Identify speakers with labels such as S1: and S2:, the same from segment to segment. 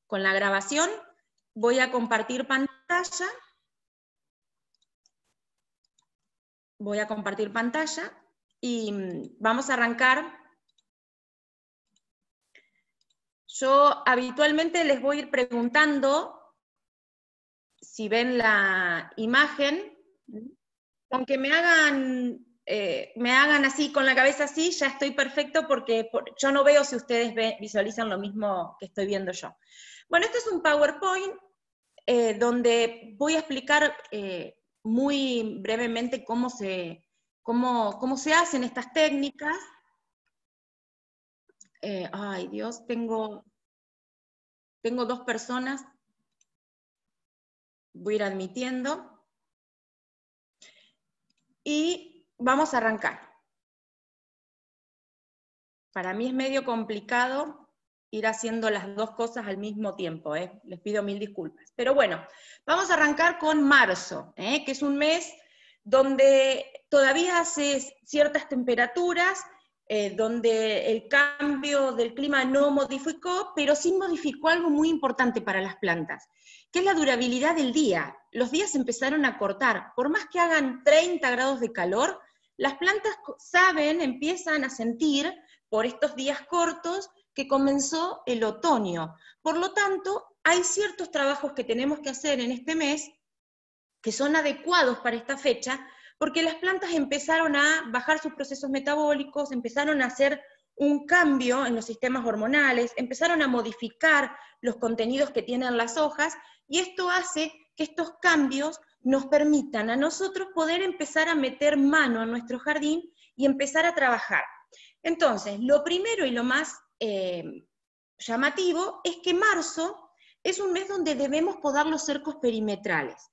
S1: con la grabación. Voy a compartir pantalla. Voy a compartir pantalla y vamos a arrancar. Yo habitualmente les voy a ir preguntando si ven la imagen, aunque me hagan así con la cabeza así, ya estoy perfecto porque yo no veo si ustedes visualizan lo mismo que estoy viendo yo. Bueno, este es un PowerPoint donde voy a explicar muy brevemente cómo se hacen estas técnicas. Ay Dios, tengo 2 personas. Voy a ir admitiendo. Y vamos a arrancar. Para mí es medio complicado ir haciendo las 2 cosas al mismo tiempo, les pido 1000 disculpas. Pero bueno, vamos a arrancar con marzo, que es un mes donde todavía hace ciertas temperaturas, donde el cambio del clima no modificó, pero sí modificó algo muy importante para las plantas, que es la durabilidad del día. Los días empezaron a cortar, por más que hagan 30 grados de calor, las plantas empiezan a sentir por estos días cortos que comenzó el otoño. Por lo tanto, hay ciertos trabajos que tenemos que hacer en este mes que son adecuados para esta fecha, porque las plantas empezaron a bajar sus procesos metabólicos, empezaron a hacer un cambio en los sistemas hormonales, empezaron a modificar los contenidos que tienen las hojas, y esto hace que estos cambios nos permitan a nosotros poder empezar a meter mano en nuestro jardín y empezar a trabajar. Entonces, lo primero y lo más llamativo es que marzo es un mes donde debemos podar los cercos perimetrales.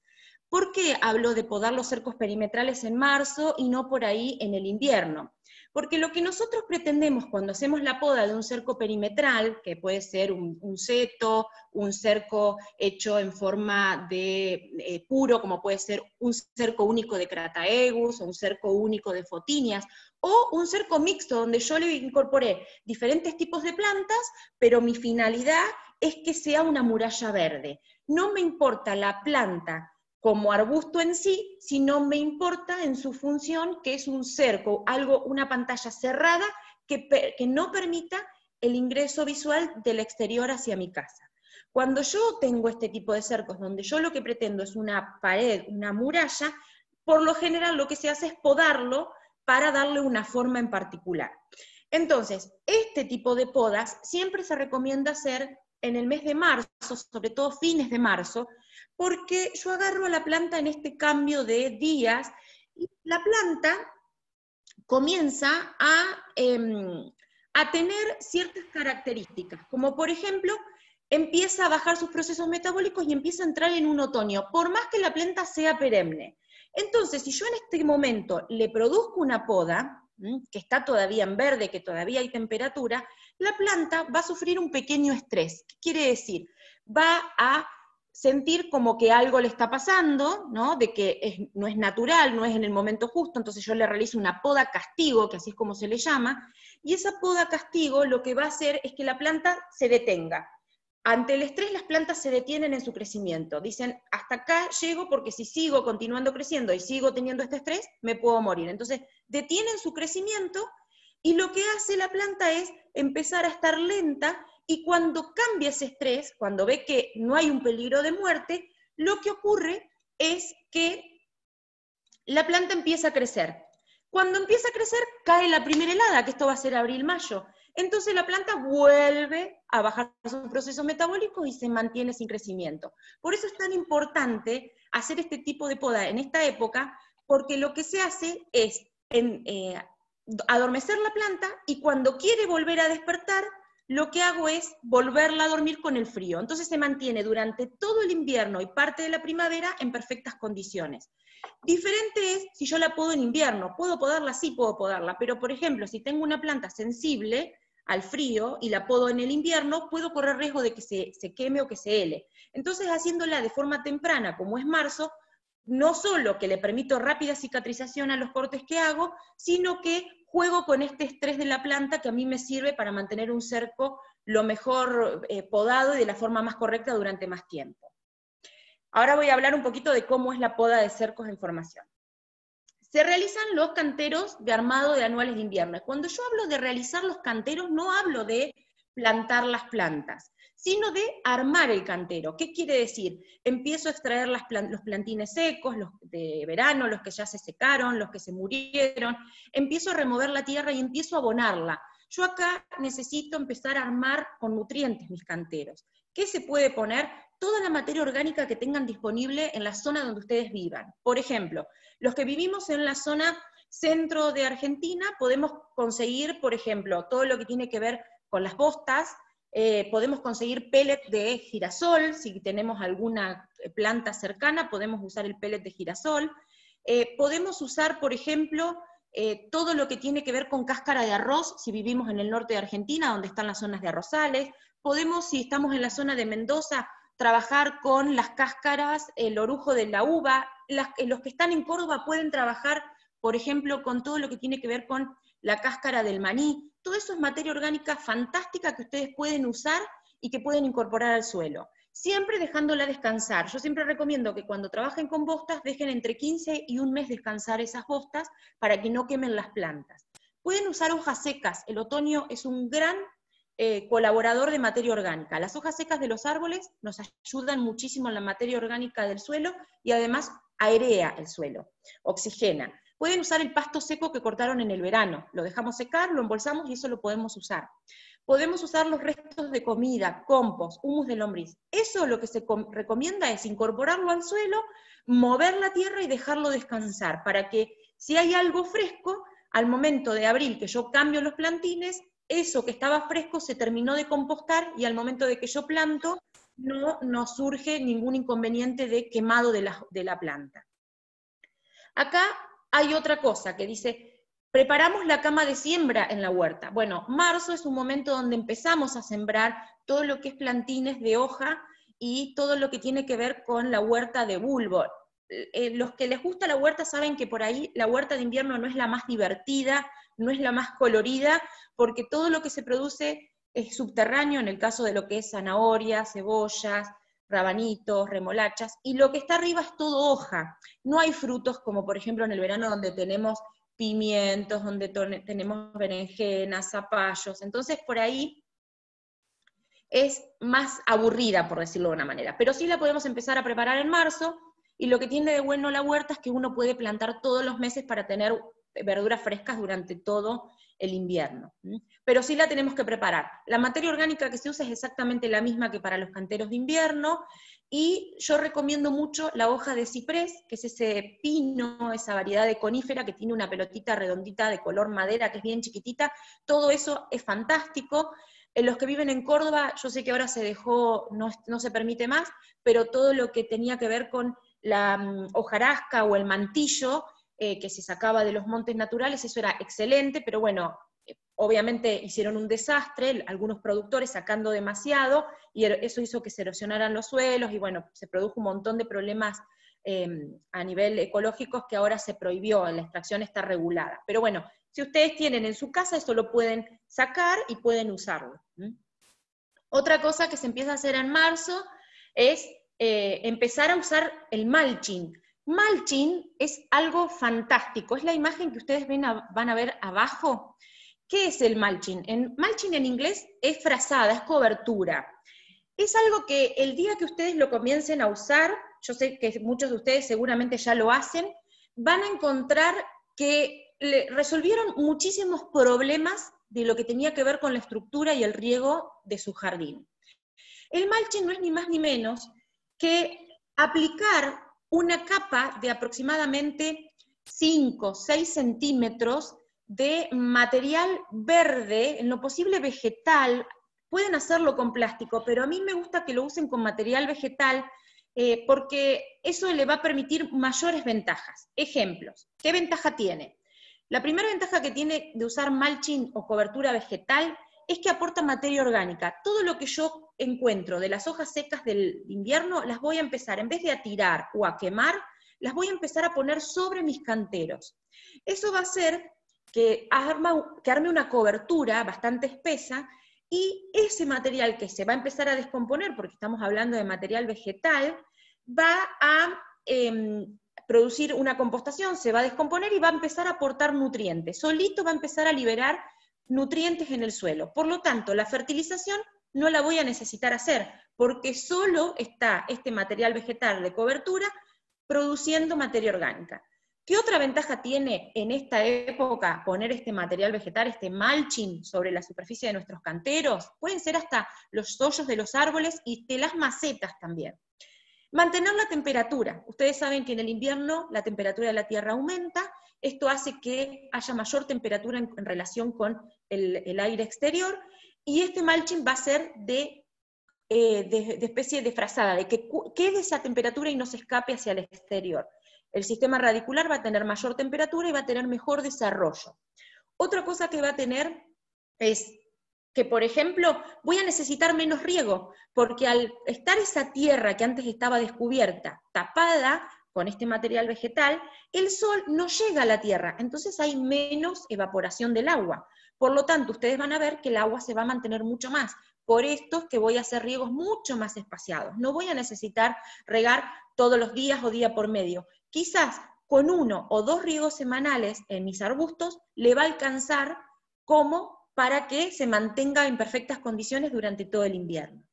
S1: ¿Por qué hablo de podar los cercos perimetrales en marzo y no por ahí en el invierno? Porque lo que nosotros pretendemos cuando hacemos la poda de un cerco perimetral, que puede ser un seto, un cerco hecho en forma de puro, como puede ser un cerco único de Crataegus, o un cerco único de Fotinias, o un cerco mixto donde yo le incorporé diferentes tipos de plantas, pero mi finalidad es que sea una muralla verde. No me importa la planta como arbusto en sí, sino me importa en su función, que es un cerco, una pantalla cerrada que no permita el ingreso visual del exterior hacia mi casa. Cuando yo tengo este tipo de cercos, donde yo lo que pretendo es una pared, una muralla, por lo general lo que se hace es podarlo para darle una forma en particular. Entonces, este tipo de podas siempre se recomienda hacer en el mes de marzo, sobre todo fines de marzo, porque yo agarro a la planta en este cambio de días, y la planta comienza a tener ciertas características, como por ejemplo, empieza a bajar sus procesos metabólicos y empieza a entrar en un otoño, por más que la planta sea perenne. Entonces, si yo en este momento le produzco una poda, que está todavía en verde, que todavía hay temperatura, la planta va a sufrir un pequeño estrés. ¿Qué quiere decir? Va a sentir como que algo le está pasando, ¿no? De que no es natural, no es en el momento justo, entonces yo le realizo una poda castigo, que así es como se le llama, y esa poda castigo lo que va a hacer es que la planta se detenga. Ante el estrés las plantas se detienen en su crecimiento, dicen, hasta acá llego porque si sigo continuando creciendo y sigo teniendo este estrés, me puedo morir. Entonces detienen su crecimiento y lo que hace la planta es empezar a estar lenta, y cuando cambia ese estrés, cuando ve que no hay un peligro de muerte, lo que ocurre es que la planta empieza a crecer. Cuando empieza a crecer, cae la primera helada, que esto va a ser abril-mayo. Entonces la planta vuelve a bajar sus procesos metabólicos y se mantiene sin crecimiento. Por eso es tan importante hacer este tipo de poda en esta época, porque lo que se hace es adormecer la planta, y cuando quiere volver a despertar, lo que hago es volverla a dormir con el frío. Entonces se mantiene durante todo el invierno y parte de la primavera en perfectas condiciones. Diferente es si yo la podo en invierno. ¿Puedo podarla? Sí, puedo podarla, pero por ejemplo, si tengo una planta sensible al frío y la podo en el invierno, puedo correr riesgo de que se queme o que se hele. Entonces, haciéndola de forma temprana, como es marzo, no solo que le permito rápida cicatrización a los cortes que hago, sino que juego con este estrés de la planta que a mí me sirve para mantener un cerco lo mejor podado y de la forma más correcta durante más tiempo. Ahora voy a hablar un poquito de cómo es la poda de cercos en formación. Se realizan los canteros de armado de anuales de invierno. Cuando yo hablo de realizar los canteros, no hablo de plantar las plantas, sino de armar el cantero. ¿Qué quiere decir? Empiezo a extraer los plantines secos, los de verano, los que ya se secaron, los que se murieron, empiezo a remover la tierra y empiezo a abonarla. Yo acá necesito empezar a armar con nutrientes mis canteros. ¿Qué se puede poner? Toda la materia orgánica que tengan disponible en la zona donde ustedes vivan. Por ejemplo, los que vivimos en la zona centro de Argentina podemos conseguir, por ejemplo, todo lo que tiene que ver con las bostas, podemos conseguir pellet de girasol, si tenemos alguna planta cercana podemos usar el pellet de girasol, podemos usar, por ejemplo, todo lo que tiene que ver con cáscara de arroz, si vivimos en el norte de Argentina, donde están las zonas de arrozales, podemos, si estamos en la zona de Mendoza, trabajar con las cáscaras, el orujo de la uva, los que están en Córdoba pueden trabajar, por ejemplo, con todo lo que tiene que ver con la cáscara del maní. Todo eso es materia orgánica fantástica que ustedes pueden usar y que pueden incorporar al suelo. Siempre dejándola descansar. Yo siempre recomiendo que cuando trabajen con bostas dejen entre 15 y un mes descansar esas bostas para que no quemen las plantas. Pueden usar hojas secas. El otoño es un gran colaborador de materia orgánica. Las hojas secas de los árboles nos ayudan muchísimo en la materia orgánica del suelo y además airea el suelo, oxigena. Pueden usar el pasto seco que cortaron en el verano, lo dejamos secar, lo embolsamos y eso lo podemos usar. Podemos usar los restos de comida, compost, humus de lombriz. Eso lo que se recomienda es incorporarlo al suelo, mover la tierra y dejarlo descansar, para que si hay algo fresco, al momento de abril que yo cambio los plantines, eso que estaba fresco se terminó de compostar y al momento de que yo planto, no surge ningún inconveniente de quemado de la planta. Acá hay otra cosa que dice, preparamos la cama de siembra en la huerta. Bueno, marzo es un momento donde empezamos a sembrar todo lo que es plantines de hoja y todo lo que tiene que ver con la huerta de bulbo. Los que les gusta la huerta saben que por ahí la huerta de invierno no es la más divertida, no es la más colorida, porque todo lo que se produce es subterráneo, en el caso de lo que es zanahoria, cebollas, rabanitos, remolachas, y lo que está arriba es todo hoja. No hay frutos como por ejemplo en el verano donde tenemos pimientos, donde tenemos berenjenas, zapallos, entonces por ahí es más aburrida, por decirlo de una manera, pero sí la podemos empezar a preparar en marzo, y lo que tiene de bueno la huerta es que uno puede plantar todos los meses para tener verduras frescas durante todo el invierno. Pero sí la tenemos que preparar. La materia orgánica que se usa es exactamente la misma que para los canteros de invierno, y yo recomiendo mucho la hoja de ciprés, que es ese pino, esa variedad de conífera que tiene una pelotita redondita de color madera, que es bien chiquitita. Todo eso es fantástico. Los que viven en Córdoba, yo sé que ahora se dejó, no se permite más, pero todo lo que tenía que ver con la hojarasca o el mantillo, que se sacaba de los montes naturales, eso era excelente, pero bueno, obviamente hicieron un desastre, algunos productores sacando demasiado, y eso hizo que se erosionaran los suelos, y bueno, se produjo un montón de problemas a nivel ecológico que ahora se prohibió, la extracción está regulada. Pero bueno, si ustedes tienen en su casa, eso lo pueden sacar y pueden usarlo. Otra cosa que se empieza a hacer en marzo es empezar a usar el mulching. Mulching es algo fantástico, es la imagen que ustedes van a ver abajo. ¿Qué es el mulching? Mulching en inglés es frazada, es cobertura. Es algo que el día que ustedes lo comiencen a usar, yo sé que muchos de ustedes seguramente ya lo hacen, van a encontrar que resolvieron muchísimos problemas de lo que tenía que ver con la estructura y el riego de su jardín. El mulching no es ni más ni menos que aplicar una capa de aproximadamente 5 o 6 centímetros de material verde, en lo posible vegetal. Pueden hacerlo con plástico, pero a mí me gusta que lo usen con material vegetal, porque eso le va a permitir mayores ventajas. Ejemplos, ¿qué ventaja tiene? La primera ventaja que tiene de usar mulching o cobertura vegetal es que aporta materia orgánica. Todo lo que yo encuentro de las hojas secas del invierno, las voy a empezar, en vez de a tirar o a quemar, las voy a empezar a poner sobre mis canteros. Eso va a hacer que arme una cobertura bastante espesa, y ese material que se va a empezar a descomponer, porque estamos hablando de material vegetal, va a producir una compostación, se va a descomponer y va a empezar a aportar nutrientes. Solito va a empezar a liberar nutrientes en el suelo. Por lo tanto, la fertilización no la voy a necesitar hacer, porque solo está este material vegetal de cobertura produciendo materia orgánica. ¿Qué otra ventaja tiene en esta época poner este material vegetal, este mulching, sobre la superficie de nuestros canteros? Pueden ser hasta los hoyos de los árboles y de las macetas también. Mantener la temperatura. Ustedes saben que en el invierno la temperatura de la tierra aumenta, esto hace que haya mayor temperatura en relación con el aire exterior, y este mulching va a ser de especie de frazada, de que quede esa temperatura y no se escape hacia el exterior. El sistema radicular va a tener mayor temperatura y va a tener mejor desarrollo. Otra cosa que va a tener es que, por ejemplo, voy a necesitar menos riego, porque al estar esa tierra que antes estaba descubierta, tapada con este material vegetal, el sol no llega a la tierra, entonces hay menos evaporación del agua. Por lo tanto, ustedes van a ver que el agua se va a mantener mucho más. Por esto es que voy a hacer riegos mucho más espaciados. No voy a necesitar regar todos los días o día por medio. Quizás con 1 o 2 riegos semanales en mis arbustos le va a alcanzar como para que se mantenga en perfectas condiciones durante todo el invierno.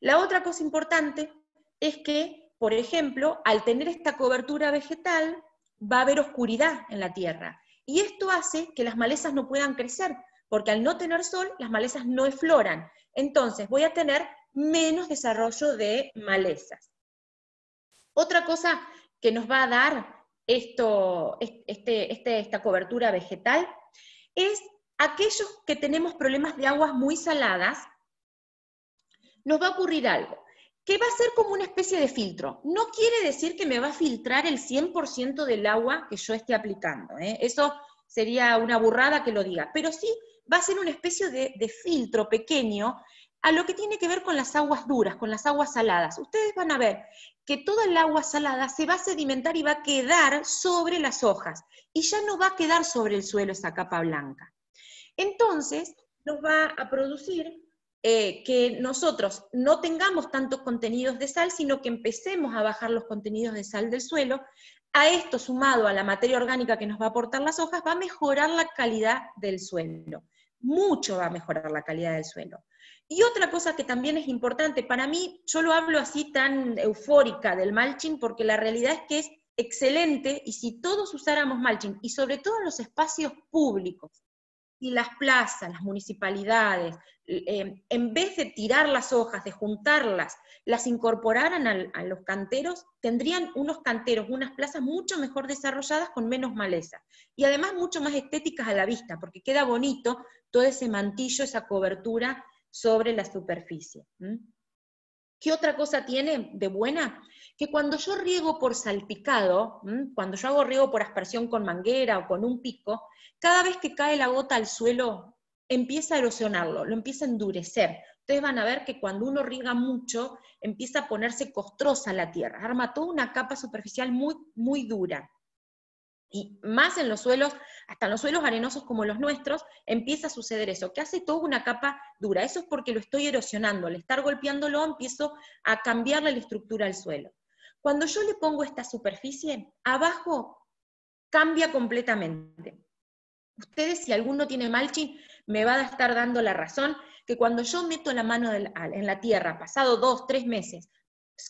S1: La otra cosa importante es que, por ejemplo, al tener esta cobertura vegetal, va a haber oscuridad en la tierra. Y esto hace que las malezas no puedan crecer, porque al no tener sol, las malezas no efloran. Entonces voy a tener menos desarrollo de malezas. Otra cosa que nos va a dar esta cobertura vegetal es aquellos que tenemos problemas de aguas muy saladas, nos va a ocurrir algo, que va a ser como una especie de filtro. No quiere decir que me va a filtrar el 100% del agua que yo esté aplicando, ¿eh? Eso sería una burrada que lo diga, pero sí va a ser una especie de filtro pequeño a lo que tiene que ver con las aguas duras, con las aguas saladas. Ustedes van a ver que toda el agua salada se va a sedimentar y va a quedar sobre las hojas, y ya no va a quedar sobre el suelo esa capa blanca. Entonces, nos va a producir que nosotros no tengamos tantos contenidos de sal, sino que empecemos a bajar los contenidos de sal del suelo. A esto, sumado a la materia orgánica que nos va a aportar las hojas, va a mejorar la calidad del suelo. Mucho va a mejorar la calidad del suelo. Y otra cosa que también es importante, para mí, yo lo hablo así tan eufórica del mulching, porque la realidad es que es excelente, y si todos usáramos mulching, y sobre todo en los espacios públicos, y las plazas, las municipalidades, en vez de tirar las hojas, de juntarlas, las incorporaran a los canteros, tendrían unos canteros, unas plazas mucho mejor desarrolladas con menos maleza. Y además mucho más estéticas a la vista, porque queda bonito todo ese mantillo, esa cobertura sobre la superficie. ¿Qué otra cosa tiene de buena? Que cuando yo riego por salpicado, cuando yo hago riego por aspersión con manguera o con un pico, cada vez que cae la gota al suelo, empieza a erosionarlo, lo empieza a endurecer. Ustedes van a ver que cuando uno riega mucho, empieza a ponerse costrosa la tierra, arma toda una capa superficial muy, muy dura. Y más en los suelos, hasta en los suelos arenosos como los nuestros, empieza a suceder eso, que hace toda una capa dura. Eso es porque lo estoy erosionando. Al estar golpeándolo, empiezo a cambiarle la estructura al suelo. Cuando yo le pongo esta superficie, abajo cambia completamente. Ustedes, si alguno tiene mulching, me va a estar dando la razón, que cuando yo meto la mano en la tierra, pasado 2, 3 meses,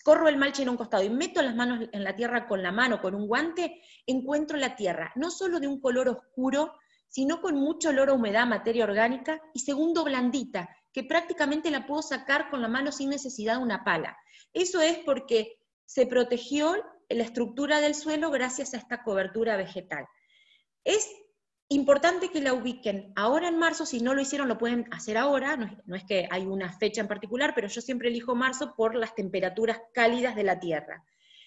S1: corro el mulching a un costado y meto las manos en la tierra con la mano, con un guante, encuentro la tierra, no solo de un color oscuro, sino con mucho olor a humedad, materia orgánica, y segundo, blandita, que prácticamente la puedo sacar con la mano sin necesidad de una pala. Eso es porque se protegió la estructura del suelo gracias a esta cobertura vegetal. Es importante que la ubiquen ahora en marzo. Si no lo hicieron, lo pueden hacer ahora, no es que hay una fecha en particular, pero yo siempre elijo marzo por las temperaturas cálidas de la tierra.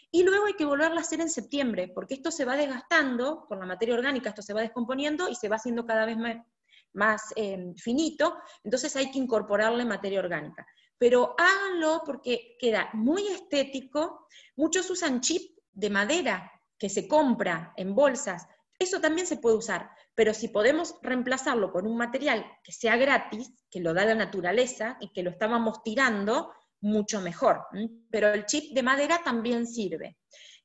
S1: Y luego hay que volverla a hacer en septiembre, porque esto se va desgastando, por la materia orgánica esto se va descomponiendo y se va haciendo cada vez más finito, entonces hay que incorporarle materia orgánica. Pero háganlo porque queda muy estético. Muchos usan chip de madera que se compra en bolsas, Eso también se puede usar, pero si podemos reemplazarlo con un material que sea gratis, que lo da la naturaleza y que lo estábamos tirando, mucho mejor. Pero el chip de madera también sirve.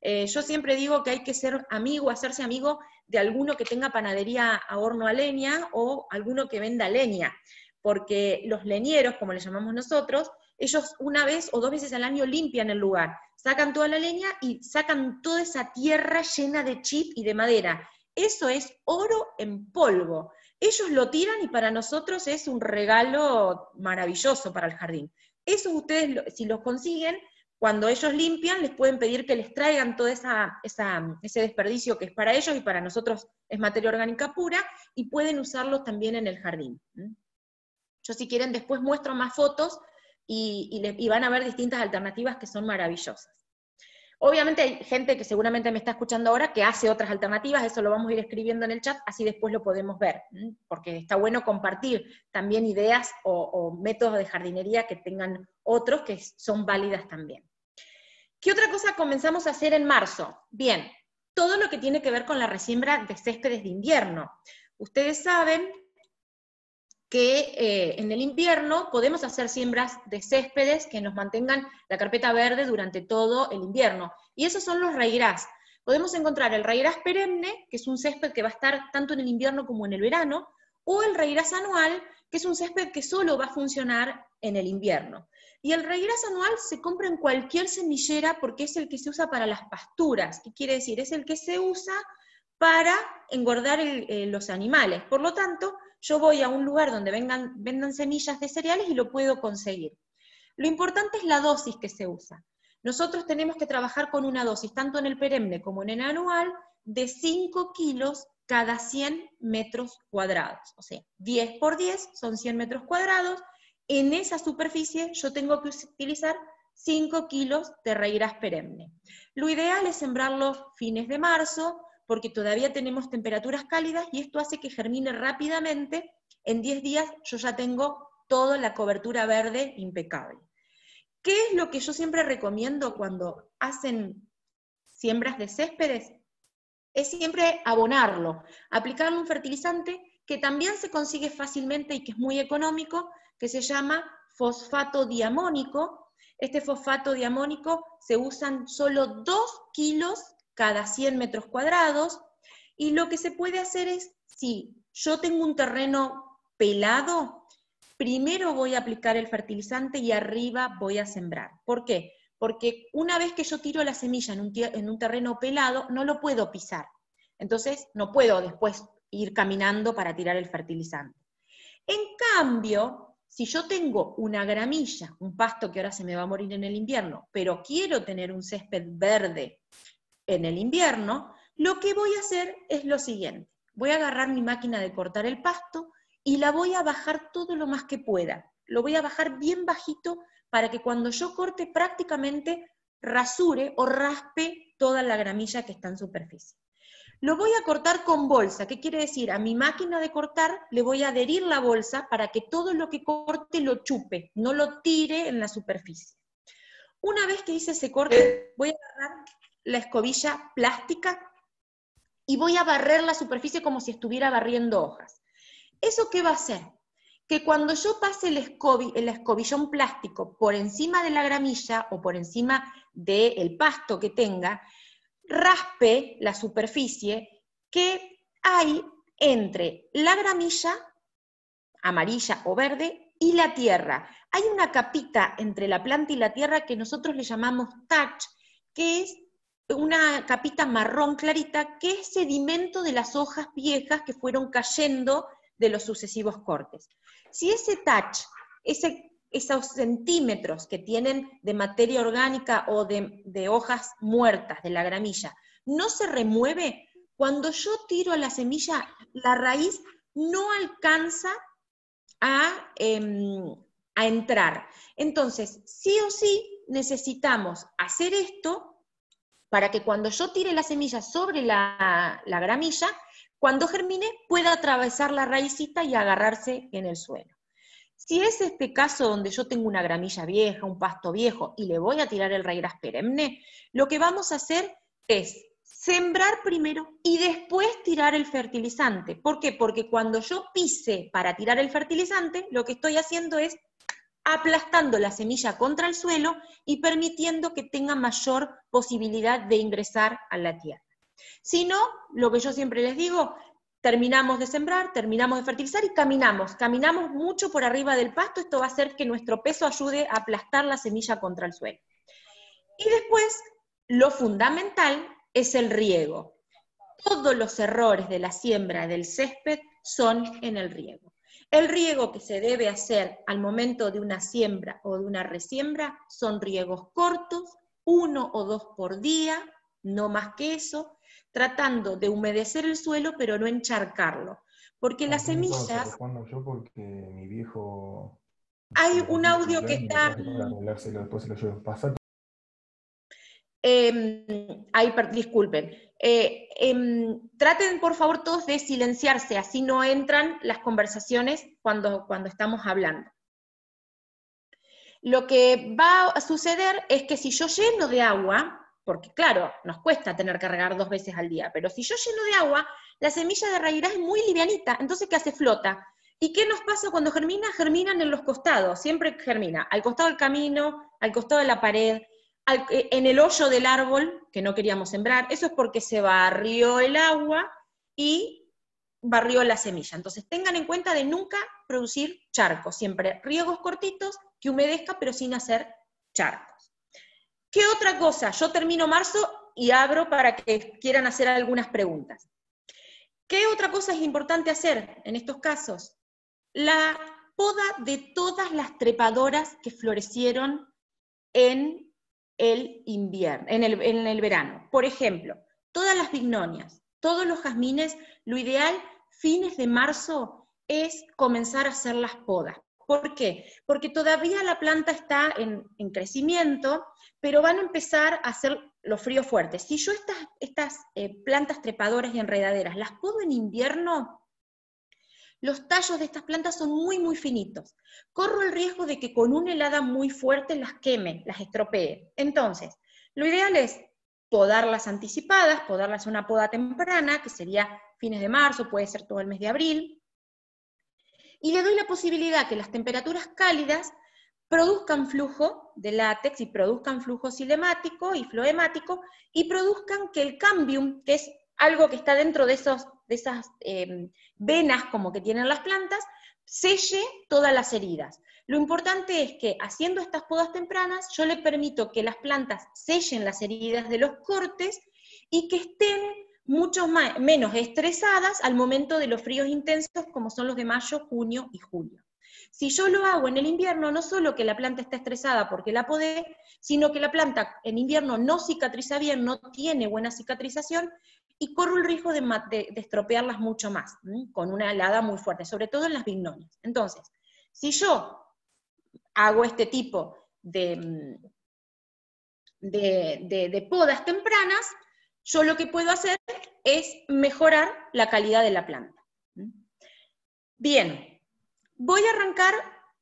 S1: Yo siempre digo que hay que ser amigo, hacerse amigo de alguno que tenga panadería a horno a leña o alguno que venda leña, porque los leñeros, como le llamamos nosotros, ellos una vez o 2 veces al año limpian el lugar, sacan toda la leña y sacan toda esa tierra llena de chip y de madera. Eso es oro en polvo. Ellos lo tiran y para nosotros es un regalo maravilloso para el jardín. Eso ustedes, si los consiguen, cuando ellos limpian, les pueden pedir que les traigan todo ese desperdicio que es para ellos y para nosotros es materia orgánica pura, y pueden usarlos también en el jardín. Yo, si quieren, después muestro más fotos y van a ver distintas alternativas que son maravillosas. Obviamente hay gente que seguramente me está escuchando ahora que hace otras alternativas, eso lo vamos a ir escribiendo en el chat, así después lo podemos ver, porque está bueno compartir también ideas o métodos de jardinería que tengan otros que son válidas también. ¿Qué otra cosa comenzamos a hacer en marzo? Bien, todo lo que tiene que ver con la resiembra de céspedes de invierno. Ustedes saben que en el invierno podemos hacer siembras de céspedes que nos mantengan la carpeta verde durante todo el invierno, y esos son los raigras. Podemos encontrar el raigras perenne, que es un césped que va a estar tanto en el invierno como en el verano, o el raigras anual, que es un césped que solo va a funcionar en el invierno. Y el raigras anual se compra en cualquier semillera porque es el que se usa para las pasturas. ¿Qué quiere decir? Es el que se usa para engordar los animales. Por lo tanto, yo voy a un lugar donde vendan semillas de cereales y lo puedo conseguir. Lo importante es la dosis que se usa. Nosotros tenemos que trabajar con una dosis, tanto en el perenne como en el anual, de 5 kilos cada 100 metros cuadrados. O sea, 10 por 10 son 100 metros cuadrados. En esa superficie yo tengo que utilizar 5 kilos de raigras perenne. Lo ideal es sembrarlo fines de marzo, porque todavía tenemos temperaturas cálidas y esto hace que germine rápidamente. En 10 días yo ya tengo toda la cobertura verde impecable. ¿Qué es lo que yo siempre recomiendo cuando hacen siembras de céspedes? Es siempre abonarlo, aplicarle un fertilizante que también se consigue fácilmente y que es muy económico, que se llama fosfato diamónico. Este fosfato diamónico se usan solo 2 kilos cada 100 metros cuadrados, y lo que se puede hacer es, si yo tengo un terreno pelado, primero voy a aplicar el fertilizante y arriba voy a sembrar. ¿Por qué? Porque una vez que yo tiro la semilla en un terreno pelado, no lo puedo pisar. Entonces no puedo después ir caminando para tirar el fertilizante. En cambio, si yo tengo una gramilla, un pasto que ahora se me va a morir en el invierno, pero quiero tener un césped verde en el invierno, lo que voy a hacer es lo siguiente. Voy a agarrar mi máquina de cortar el pasto y la voy a bajar todo lo más que pueda. Lo voy a bajar bien bajito para que cuando yo corte prácticamente rasure o raspe toda la gramilla que está en superficie. Lo voy a cortar con bolsa. ¿Qué quiere decir? A mi máquina de cortar le voy a adherir la bolsa para que todo lo que corte lo chupe, no lo tire en la superficie. Una vez que hice ese corte, voy a agarrar la escobilla plástica y voy a barrer la superficie como si estuviera barriendo hojas. ¿Eso qué va a hacer? Que cuando yo pase el escobillón plástico por encima de la gramilla o por encima del pasto que tenga, raspe la superficie que hay entre la gramilla, amarilla o verde, y la tierra. Hay una capita entre la planta y la tierra que nosotros le llamamos touch, que es una capita marrón clarita, que es sedimento de las hojas viejas que fueron cayendo de los sucesivos cortes. Si ese touch, esos centímetros que tienen de materia orgánica o de hojas muertas de la gramilla, no se remueve, cuando yo tiro a la semilla, la raíz no alcanza a entrar. Entonces, sí o sí necesitamos hacer esto para que cuando yo tire la semilla sobre la gramilla, cuando germine pueda atravesar la raicita y agarrarse en el suelo. Si es este caso donde yo tengo una gramilla vieja, un pasto viejo, y le voy a tirar el raigras perenne, lo que vamos a hacer es sembrar primero y después tirar el fertilizante. ¿Por qué? Porque cuando yo pise para tirar el fertilizante, lo que estoy haciendo es aplastando la semilla contra el suelo y permitiendo que tenga mayor posibilidad de ingresar a la tierra. Si no, lo que yo siempre les digo, terminamos de sembrar, terminamos de fertilizar y caminamos mucho por arriba del pasto, esto va a hacer que nuestro peso ayude a aplastar la semilla contra el suelo. Y después, lo fundamental es el riego. Todos los errores de la siembra del césped son en el riego. El riego que se debe hacer al momento de una siembra o de una resiembra son riegos cortos, 1 o 2 por día, no más que eso, tratando de humedecer el suelo pero no encharcarlo. Porque las semillas...
S2: Yo porque mi viejo
S1: Hay
S2: se
S1: un
S2: rompió el
S1: audio que
S2: cumpleaños y lo
S1: está...
S2: traje para arreglárselo, después se lo llevo. Pasá.
S1: disculpen. Traten por favor todos de silenciarse, así no entran las conversaciones cuando estamos hablando. Lo que va a suceder es que si yo lleno de agua, porque claro, nos cuesta tener que regar 2 veces al día, pero si yo lleno de agua, la semilla de raíz es muy livianita, entonces ¿qué hace? Flota. ¿Y qué nos pasa cuando germina? Germinan en los costados, siempre germina, al costado del camino, al costado de la pared, en el hoyo del árbol, que no queríamos sembrar, eso es porque se barrió el agua y barrió la semilla. Entonces tengan en cuenta de nunca producir charcos, siempre riegos cortitos, que humedezca pero sin hacer charcos. ¿Qué otra cosa? Yo termino marzo y abro para que quieran hacer algunas preguntas. ¿Qué otra cosa es importante hacer en estos casos? La poda de todas las trepadoras que florecieron en el invierno, en el verano. Por ejemplo, todas las bignonias, todos los jazmines, lo ideal, fines de marzo, es comenzar a hacer las podas. ¿Por qué? Porque todavía la planta está en crecimiento, pero van a empezar a hacer los fríos fuertes. Si yo estas plantas trepadoras y enredaderas las podo en invierno, los tallos de estas plantas son muy, muy finitos. Corro el riesgo de que con una helada muy fuerte las queme, las estropee. Entonces, lo ideal es podarlas anticipadas, podarlas una poda temprana, que sería fines de marzo, puede ser todo el mes de abril, y le doy la posibilidad que las temperaturas cálidas produzcan flujo de látex y produzcan flujo cilemático y floemático, y produzcan que el cambium, que es algo que está dentro de esas venas como que tienen las plantas, selle todas las heridas. Lo importante es que haciendo estas podas tempranas, yo le permito que las plantas sellen las heridas de los cortes y que estén mucho menos estresadas al momento de los fríos intensos como son los de mayo, junio y julio. Si yo lo hago en el invierno, no solo que la planta está estresada porque la podé, sino que la planta en invierno no cicatriza bien, no tiene buena cicatrización, y corro el riesgo de estropearlas mucho más, con una helada muy fuerte, sobre todo en las bignonias. Entonces, si yo hago este tipo de podas tempranas, yo lo que puedo hacer es mejorar la calidad de la planta. Bien, voy a arrancar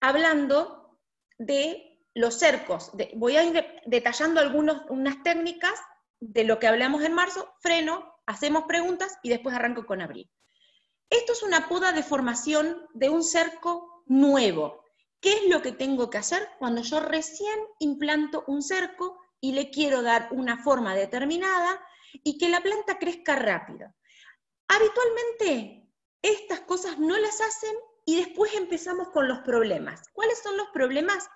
S1: hablando de los cercos. Voy a ir detallando unas técnicas de lo que hablamos en marzo, freno, hacemos preguntas y después arranco con abril. Esto es una poda de formación de un cerco nuevo. ¿Qué es lo que tengo que hacer cuando yo recién implanto un cerco y le quiero dar una forma determinada y que la planta crezca rápido? Habitualmente estas cosas no las hacen y después empezamos con los problemas. ¿Cuáles son los problemas?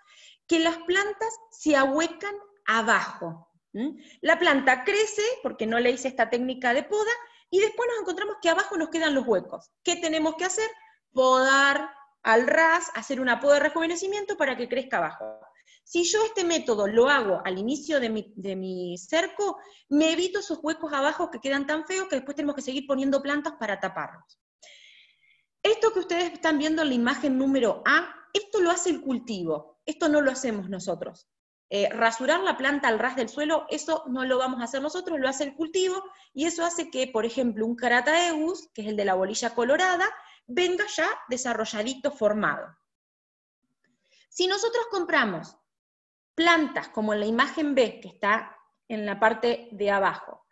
S1: Que las plantas se ahuecan abajo. La planta crece porque no le hice esta técnica de poda y después nos encontramos que abajo nos quedan los huecos. ¿Qué tenemos que hacer? Podar al ras, hacer una poda de rejuvenecimiento para que crezca abajo. Si yo este método lo hago al inicio de mi cerco, me evito esos huecos abajo que quedan tan feos que después tenemos que seguir poniendo plantas para taparlos. Esto que ustedes están viendo en la imagen número A, esto lo hace el cultivo, esto no lo hacemos nosotros. Rasurar la planta al ras del suelo, eso no lo vamos a hacer nosotros, lo hace el cultivo, y eso hace que, por ejemplo, un Carataeus, que es el de la bolilla colorada, venga ya desarrolladito, formado. Si nosotros compramos plantas como en la imagen B, que está en la parte de abajo,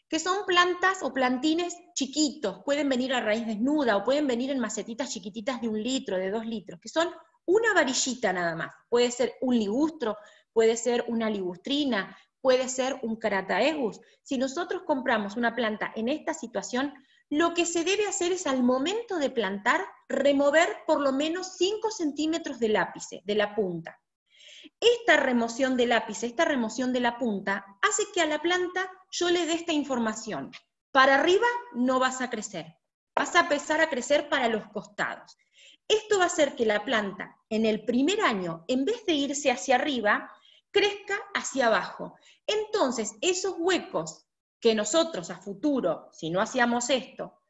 S1: que son plantas o plantines chiquitos, pueden venir a raíz desnuda o pueden venir en macetitas chiquititas de 1 litro, de 2 litros, que son una varillita nada más. Puede ser un ligustro, puede ser una ligustrina, puede ser un Carataegus. Si nosotros compramos una planta en esta situación, lo que se debe hacer es al momento de plantar, remover por lo menos 5 centímetros del ápice, de la punta. Esta remoción del ápice, esta remoción de la punta, hace que a la planta yo le dé esta información. Para arriba no vas a crecer, vas a empezar a crecer para los costados. Esto va a hacer que la planta en el primer año, en vez de irse hacia arriba, crezca hacia abajo. Entonces, esos huecos que nosotros a futuro, si no hacíamos esto,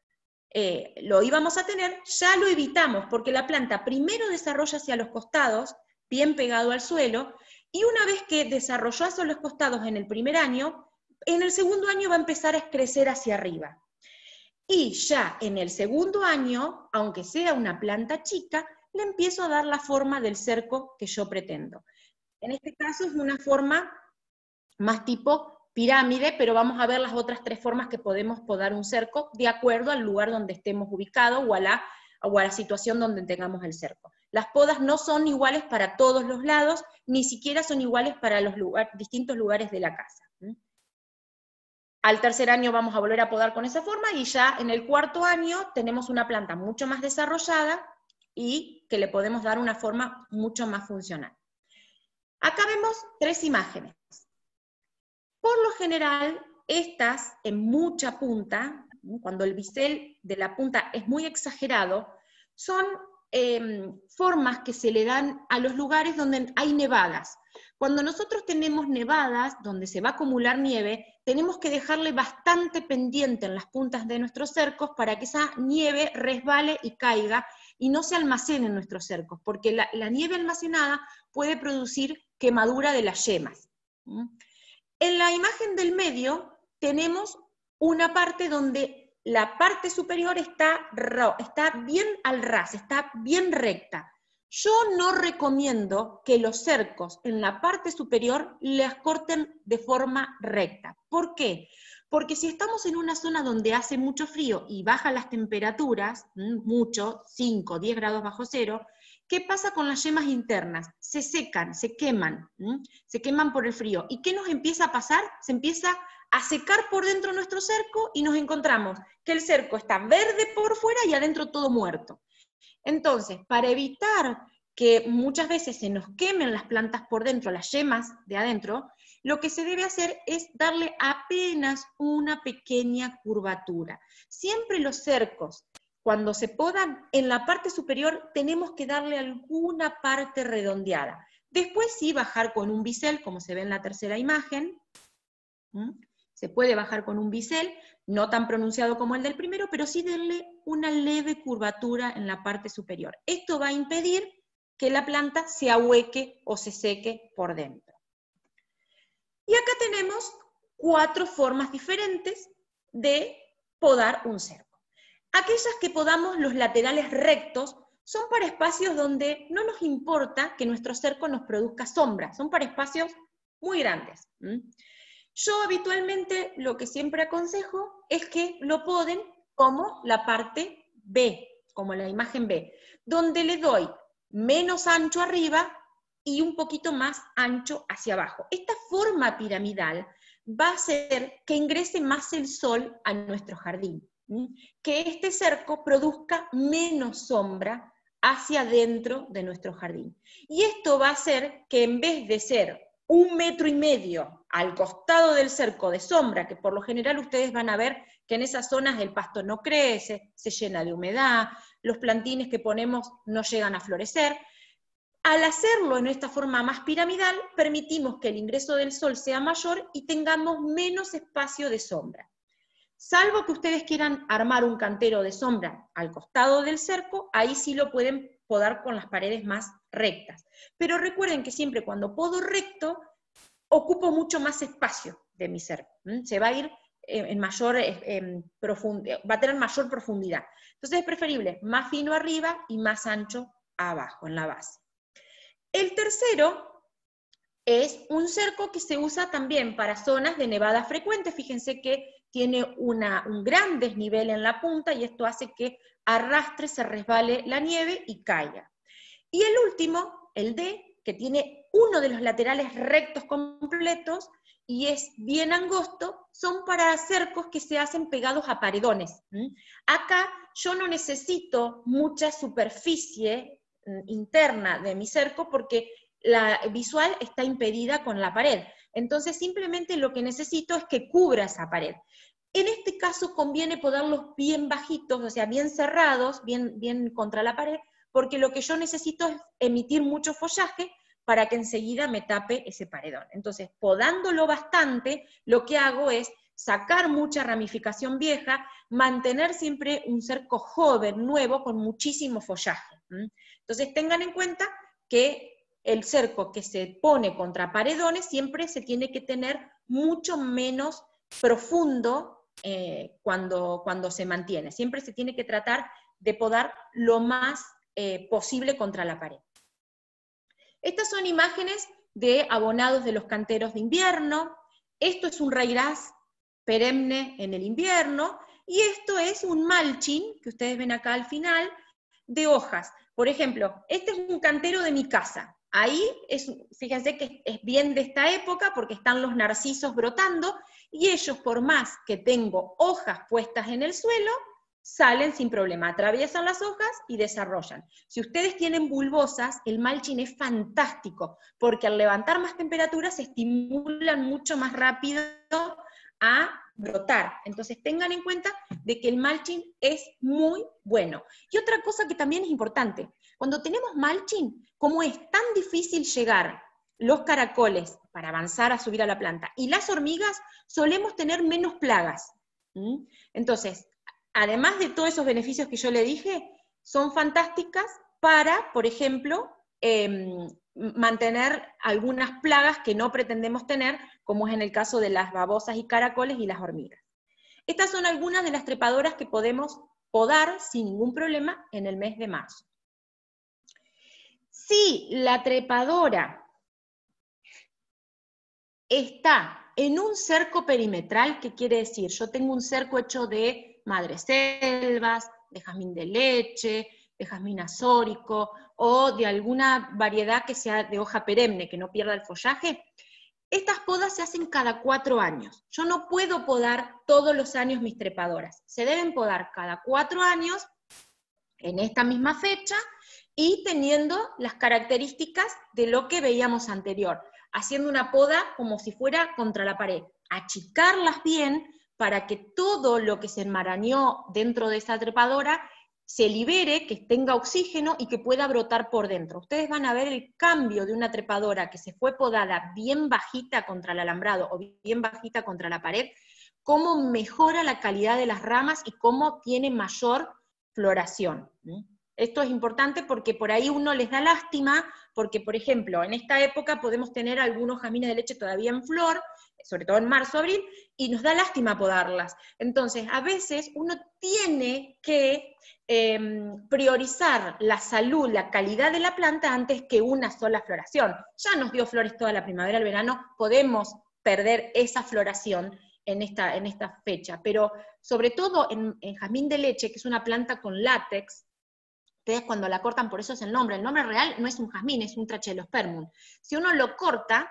S1: lo íbamos a tener, ya lo evitamos, porque la planta primero desarrolla hacia los costados, bien pegado al suelo, y una vez que desarrolló hacia los costados en el primer año, en el segundo año va a empezar a crecer hacia arriba. Y ya en el segundo año, aunque sea una planta chica, le empiezo a dar la forma del cerco que yo pretendo. En este caso es una forma más tipo pirámide, pero vamos a ver las otras 3 formas que podemos podar un cerco de acuerdo al lugar donde estemos ubicados o a la situación donde tengamos el cerco. Las podas no son iguales para todos los lados, ni siquiera son iguales para los distintos lugares de la casa. Al tercer año vamos a volver a podar con esa forma, y ya en el cuarto año tenemos una planta mucho más desarrollada y que le podemos dar una forma mucho más funcional. Acá vemos 3 imágenes. Por lo general, estas en mucha punta, cuando el bisel de la punta es muy exagerado, son formas que se le dan a los lugares donde hay nevadas. Cuando nosotros tenemos nevadas, donde se va a acumular nieve, tenemos que dejarle bastante pendiente en las puntas de nuestros cercos para que esa nieve resbale y caiga y no se almacene en nuestros cercos, porque la nieve almacenada puede producir quemadura de las yemas. En la imagen del medio tenemos una parte donde la parte superior está bien al ras, está bien recta. Yo no recomiendo que los cercos en la parte superior les corten de forma recta. ¿Por qué? Porque si estamos en una zona donde hace mucho frío y bajan las temperaturas, mucho, 5, 10 grados bajo cero, ¿qué pasa con las yemas internas? Se secan, se queman por el frío. ¿Y qué nos empieza a pasar? Se empieza a secar por dentro nuestro cerco y nos encontramos que el cerco está verde por fuera y adentro todo muerto. Entonces, para evitar que muchas veces se nos quemen las plantas por dentro, las yemas de adentro, lo que se debe hacer es darle apenas una pequeña curvatura. Siempre los cercos, cuando se podan en la parte superior, tenemos que darle alguna parte redondeada. Después sí bajar con un bisel, como se ve en la tercera imagen. Se puede bajar con un bisel, no tan pronunciado como el del primero, pero sí darle una leve curvatura en la parte superior. Esto va a impedir que la planta se ahueque o se seque por dentro. Y acá tenemos 4 formas diferentes de podar un cerco. Aquellas que podamos los laterales rectos son para espacios donde no nos importa que nuestro cerco nos produzca sombra, son para espacios muy grandes. Yo habitualmente lo que siempre aconsejo es que lo poden como la parte B, como la imagen B, donde le doy menos ancho arriba y un poquito más ancho hacia abajo. Esta forma piramidal va a hacer que ingrese más el sol a nuestro jardín, que este cerco produzca menos sombra hacia adentro de nuestro jardín. Y esto va a hacer que en vez de ser 1,5 metros al costado del cerco de sombra, que por lo general ustedes van a ver que en esas zonas el pasto no crece, se llena de humedad, los plantines que ponemos no llegan a florecer. Al hacerlo en esta forma más piramidal, permitimos que el ingreso del sol sea mayor y tengamos menos espacio de sombra. Salvo que ustedes quieran armar un cantero de sombra al costado del cerco, ahí sí lo pueden podar con las paredes más rectas. Pero recuerden que siempre cuando podo recto, ocupo mucho más espacio de mi cerco. Se va a ir en mayor profundidad, va a tener mayor profundidad. Entonces es preferible más fino arriba y más ancho abajo, en la base. El tercero es un cerco que se usa también para zonas de nevada frecuente. Fíjense que tiene un gran desnivel en la punta y esto hace que arrastre, se resbale la nieve y caiga. Y el último, el D, que tiene uno de los laterales rectos completos y es bien angosto, son para cercos que se hacen pegados a paredones. Acá yo no necesito mucha superficie interna de mi cerco porque la visual está impedida con la pared. Entonces simplemente lo que necesito es que cubra esa pared. En este caso conviene ponerlos bien bajitos, o sea, bien cerrados, bien contra la pared, porque lo que yo necesito es emitir mucho follaje para que enseguida me tape ese paredón. Entonces, podándolo bastante, lo que hago es sacar mucha ramificación vieja, mantener siempre un cerco joven, nuevo, con muchísimo follaje. Entonces, tengan en cuenta que el cerco que se pone contra paredones siempre se tiene que tener mucho menos profundo cuando se mantiene. Siempre se tiene que tratar de podar lo más posible contra la pared. Estas son imágenes de abonados de los canteros de invierno. Esto es un raíz perenne en el invierno, y esto es un mulching, que ustedes ven acá al final, de hojas. Por ejemplo, este es un cantero de mi casa. Ahí, fíjense que es bien de esta época, porque están los narcisos brotando, y ellos, por más que tengo hojas puestas en el suelo, salen sin problema, atraviesan las hojas y desarrollan. Si ustedes tienen bulbosas, el mulching es fantástico, porque al levantar más temperaturas se estimulan mucho más rápido a brotar. Entonces tengan en cuenta de que el mulching es muy bueno. Y otra cosa que también es importante, cuando tenemos mulching, como es tan difícil llegar los caracoles para avanzar a subir a la planta, y las hormigas, solemos tener menos plagas. Entonces, además de todos esos beneficios que yo le dije, son fantásticas para, por ejemplo, mantener algunas plagas que no pretendemos tener, como es en el caso de las babosas y caracoles y las hormigas. Estas son algunas de las trepadoras que podemos podar sin ningún problema en el mes de marzo. Si la trepadora está en un cerco perimetral, ¿qué quiere decir? Yo tengo un cerco hecho de madreselvas, de jazmín de leche, de jazmín azórico, o de alguna variedad que sea de hoja perenne, que no pierda el follaje. Estas podas se hacen cada 4 años. Yo no puedo podar todos los años mis trepadoras. Se deben podar cada 4 años, en esta misma fecha, y teniendo las características de lo que veíamos anterior, haciendo una poda como si fuera contra la pared, achicarlas bien para que todo lo que se enmarañó dentro de esa trepadora se libere, que tenga oxígeno y que pueda brotar por dentro. Ustedes van a ver el cambio de una trepadora que se fue podada bien bajita contra el alambrado o bien bajita contra la pared, cómo mejora la calidad de las ramas y cómo tiene mayor floración. Esto es importante porque por ahí uno les da lástima, porque por ejemplo, en esta época podemos tener algunos jazmines de leche todavía en flor, sobre todo en marzo, abril, y nos da lástima podarlas. Entonces, a veces uno tiene que priorizar la salud, la calidad de la planta antes que una sola floración. Ya nos dio flores toda la primavera, el verano, podemos perder esa floración en esta fecha, pero sobre todo en jazmín de leche, que es una planta con látex, ustedes cuando la cortan, por eso es el nombre real no es un jazmín, es un trachelospermum. Si uno lo corta,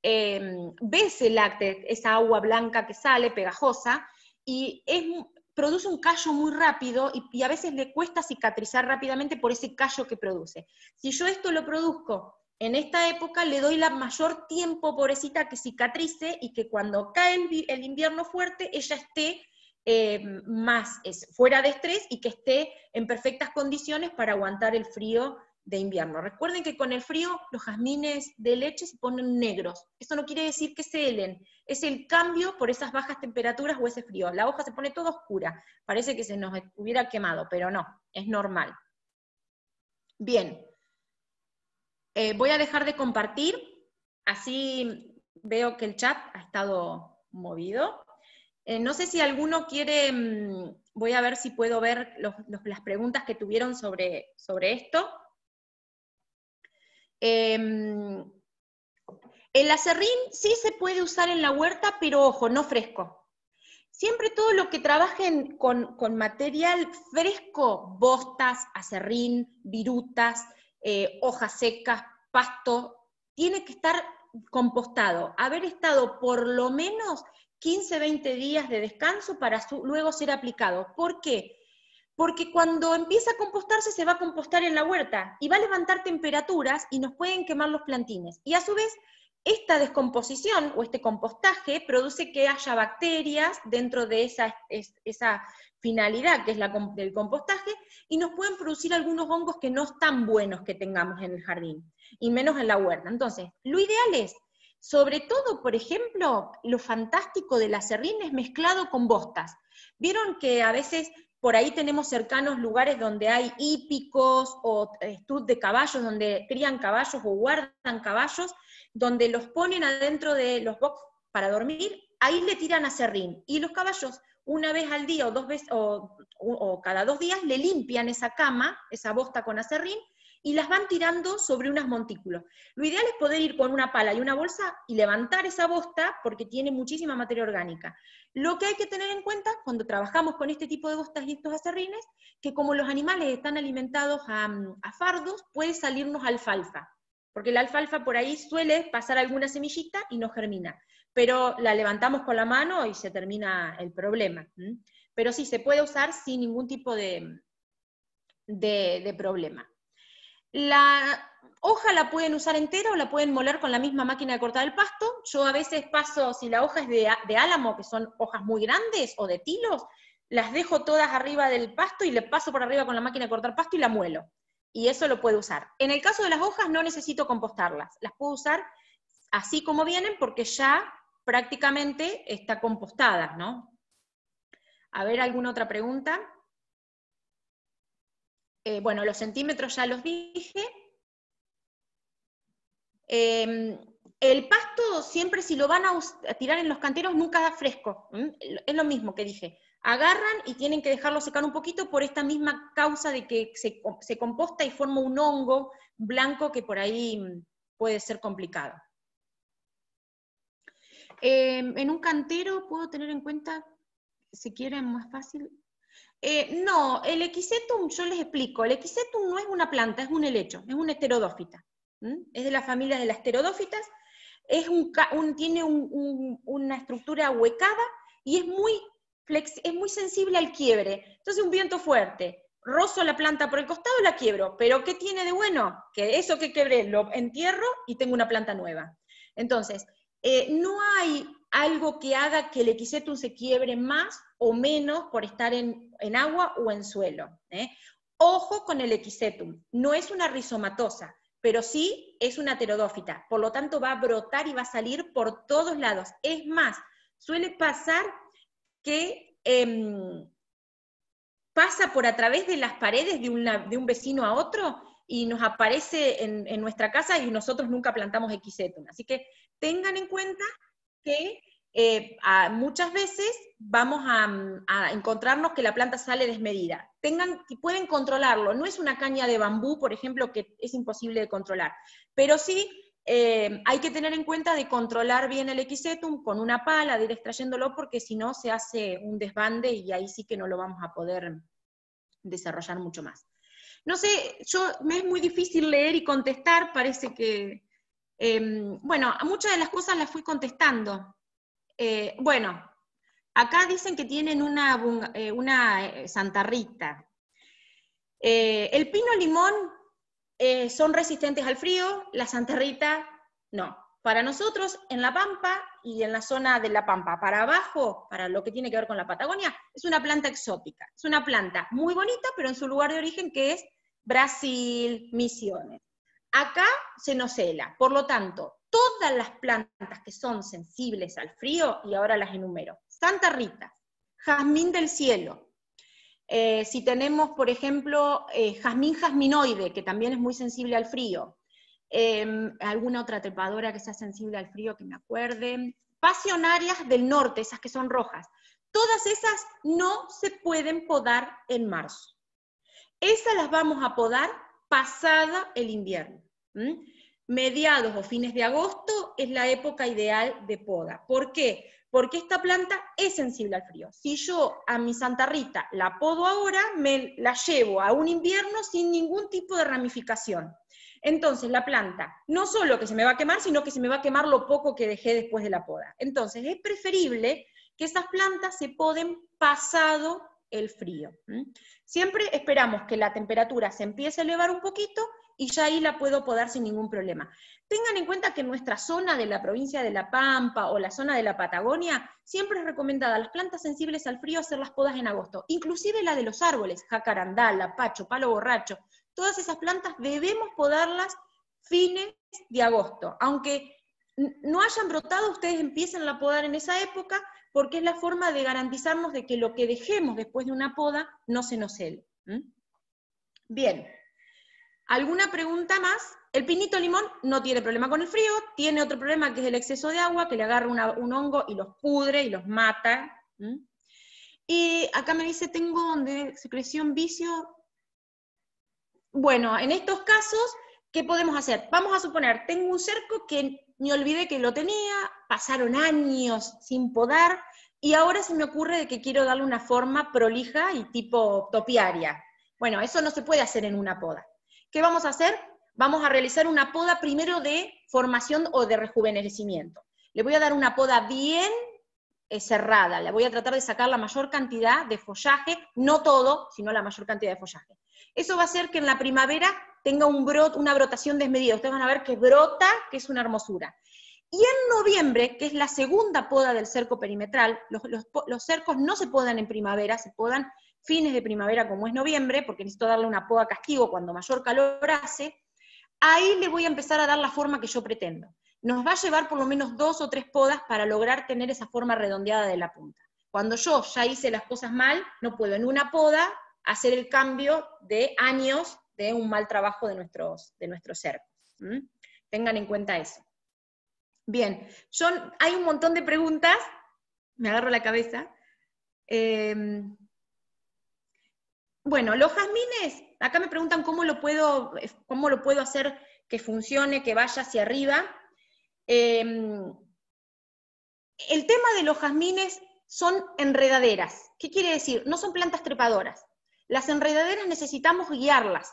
S1: ve ese látex, esa agua blanca que sale, pegajosa, y produce un callo muy rápido, y a veces le cuesta cicatrizar rápidamente por ese callo que produce. Si yo esto lo produzco en esta época, le doy la mayor tiempo, pobrecita, que cicatrice, y que cuando cae el invierno fuerte, ella esté más fuera de estrés y que esté en perfectas condiciones para aguantar el frío de invierno. Recuerden que con el frío los jazmines de leche se ponen negros. Eso no quiere decir que se helen, es el cambio por esas bajas temperaturas o ese frío. La hoja se pone toda oscura, parece que se nos hubiera quemado, pero no, es normal. Bien, voy a dejar de compartir, así veo que el chat ha estado movido. No sé si alguno quiere, voy a ver si puedo ver las preguntas que tuvieron sobre esto. El aserrín sí se puede usar en la huerta, pero ojo, no fresco. Siempre todo lo que trabajen con material fresco, bostas, acerrín, virutas, hojas secas, pasto, tiene que estar compostado, haber estado por lo menos 15, 20 días de descanso para luego ser aplicado. ¿Por qué? Porque cuando empieza a compostarse se va a compostar en la huerta y va a levantar temperaturas y nos pueden quemar los plantines. Y a su vez, esta descomposición o este compostaje produce que haya bacterias dentro de esa finalidad que es del compostaje y nos pueden producir algunos hongos que no están buenos que tengamos en el jardín, y menos en la huerta. Entonces, lo ideal es, sobre todo, por ejemplo, lo fantástico del acerrín es mezclado con bostas. Vieron que a veces por ahí tenemos cercanos lugares donde hay hípicos o estud de caballos, donde crían caballos o guardan caballos, donde los ponen adentro de los box para dormir, ahí le tiran acerrín. Y los caballos, una vez al día o 2 veces, o cada 2 días, le limpian esa cama, esa bosta con acerrín, y las van tirando sobre unos montículos. Lo ideal es poder ir con una pala y una bolsa y levantar esa bosta porque tiene muchísima materia orgánica. Lo que hay que tener en cuenta cuando trabajamos con este tipo de bostas y estos acerrines, que como los animales están alimentados a fardos, puede salirnos alfalfa, porque la alfalfa por ahí suele pasar alguna semillita y no germina, pero la levantamos con la mano y se termina el problema. Pero sí, se puede usar sin ningún tipo de problema. La hoja la pueden usar entera o la pueden moler con la misma máquina de cortar el pasto. Yo a veces paso, si la hoja es de álamo, que son hojas muy grandes, o de tilos, las dejo todas arriba del pasto y le paso por arriba con la máquina de cortar pasto y la muelo. Y eso lo puedo usar. En el caso de las hojas no necesito compostarlas, las puedo usar así como vienen porque ya prácticamente está compostada, ¿no? A ver, ¿alguna otra pregunta? Bueno, los centímetros ya los dije. El pasto siempre, si lo van a tirar en los canteros, nunca da fresco. Es lo mismo que dije. Agarran y tienen que dejarlo secar un poquito por esta misma causa de que se composta y forma un hongo blanco que por ahí puede ser complicado. En un cantero puedo tener en cuenta, si quieren más fácil. No, el Equisetum, yo les explico, el Equisetum no es una planta, es un helecho, es una pterodófita. Es de la familia de las pterodófitas, tiene una estructura ahuecada y es muy sensible al quiebre. Entonces un viento fuerte, rozo la planta por el costado y la quiebro, pero ¿qué tiene de bueno? Que eso que quebré lo entierro y tengo una planta nueva. Entonces, no hay algo que haga que el Equisetum se quiebre más o menos por estar en agua o en suelo. Ojo con el Equisetum, no es una rizomatosa, pero sí es una pterodófita, por lo tanto va a brotar y va a salir por todos lados. Es más, suele pasar que pasa por a través de las paredes de un vecino a otro y nos aparece en nuestra casa y nosotros nunca plantamos Equisetum. Así que tengan en cuenta que muchas veces vamos a encontrarnos que la planta sale desmedida. Pueden controlarlo, no es una caña de bambú, por ejemplo, que es imposible de controlar, pero sí hay que tener en cuenta de controlar bien el Equisetum con una pala, de ir extrayéndolo, porque si no se hace un desbande y ahí sí que no lo vamos a poder desarrollar mucho más. No sé, me es muy difícil leer y contestar, parece que, bueno, a muchas de las cosas las fui contestando. Bueno, acá dicen que tienen una Santa Rita. El pino limón son resistentes al frío, la Santa Rita no. Para nosotros, en La Pampa y en la zona de La Pampa, para abajo, para lo que tiene que ver con la Patagonia, es una planta exótica. Es una planta muy bonita, pero en su lugar de origen, que es Brasil, Misiones. Acá se nos hela, por lo tanto, todas las plantas que son sensibles al frío, y ahora las enumero: Santa Rita, jazmín del cielo. Si tenemos, por ejemplo, jazmín jazminoide, que también es muy sensible al frío. Alguna otra trepadora que sea sensible al frío que me acuerde. Pasionarias del norte, esas que son rojas. Todas esas no se pueden podar en marzo. Esas las vamos a podar pasada el invierno. mediados o fines de agosto es la época ideal de poda. ¿Por qué? Porque esta planta es sensible al frío. Si yo a mi Santa Rita la podo ahora, me la llevo a un invierno sin ningún tipo de ramificación. Entonces la planta no solo que se me va a quemar, sino que se me va a quemar lo poco que dejé después de la poda. Entonces es preferible que esas plantas se poden pasado el frío. Siempre esperamos que la temperatura se empiece a elevar un poquito y ya ahí la puedo podar sin ningún problema. Tengan en cuenta que en nuestra zona de la provincia de La Pampa o la zona de la Patagonia, siempre es recomendada a las plantas sensibles al frío hacer las podas en agosto, inclusive la de los árboles, jacarandá, lapacho, palo borracho, todas esas plantas debemos podarlas fines de agosto. Aunque no hayan brotado, ustedes empiecen a podar en esa época, porque es la forma de garantizarnos de que lo que dejemos después de una poda no se nos hele. Bien. ¿Alguna pregunta más? El pinito limón no tiene problema con el frío, tiene otro problema que es el exceso de agua, que le agarra un hongo y los pudre y los mata. Y acá me dice, tengo donde secreción vicio. Bueno, en estos casos, ¿qué podemos hacer? Vamos a suponer, tengo un cerco que me olvidé que lo tenía, pasaron años sin podar, y ahora se me ocurre de que quiero darle una forma prolija y tipo topiaria. Bueno, eso no se puede hacer en una poda. ¿Qué vamos a hacer? Vamos a realizar una poda primero de formación o de rejuvenecimiento. Le voy a dar una poda bien cerrada, le voy a tratar de sacar la mayor cantidad de follaje, no todo, sino la mayor cantidad de follaje. Eso va a hacer que en la primavera tenga una brotación desmedida. Ustedes van a ver que brota, que es una hermosura. Y en noviembre, que es la segunda poda del cerco perimetral, los cercos no se podan en primavera, se podan fines de primavera como es noviembre, porque necesito darle una poda castigo cuando mayor calor hace, ahí le voy a empezar a dar la forma que yo pretendo. Nos va a llevar por lo menos 2 o 3 podas para lograr tener esa forma redondeada de la punta. Cuando yo ya hice las cosas mal, no puedo en una poda hacer el cambio de años de un mal trabajo de nuestros cercos. Tengan en cuenta eso. Bien, hay un montón de preguntas, me agarro la cabeza. Bueno, los jazmines, acá me preguntan cómo lo puedo hacer que funcione, que vaya hacia arriba. El tema de los jazmines son enredaderas. ¿Qué quiere decir? No son plantas trepadoras. Las enredaderas necesitamos guiarlas.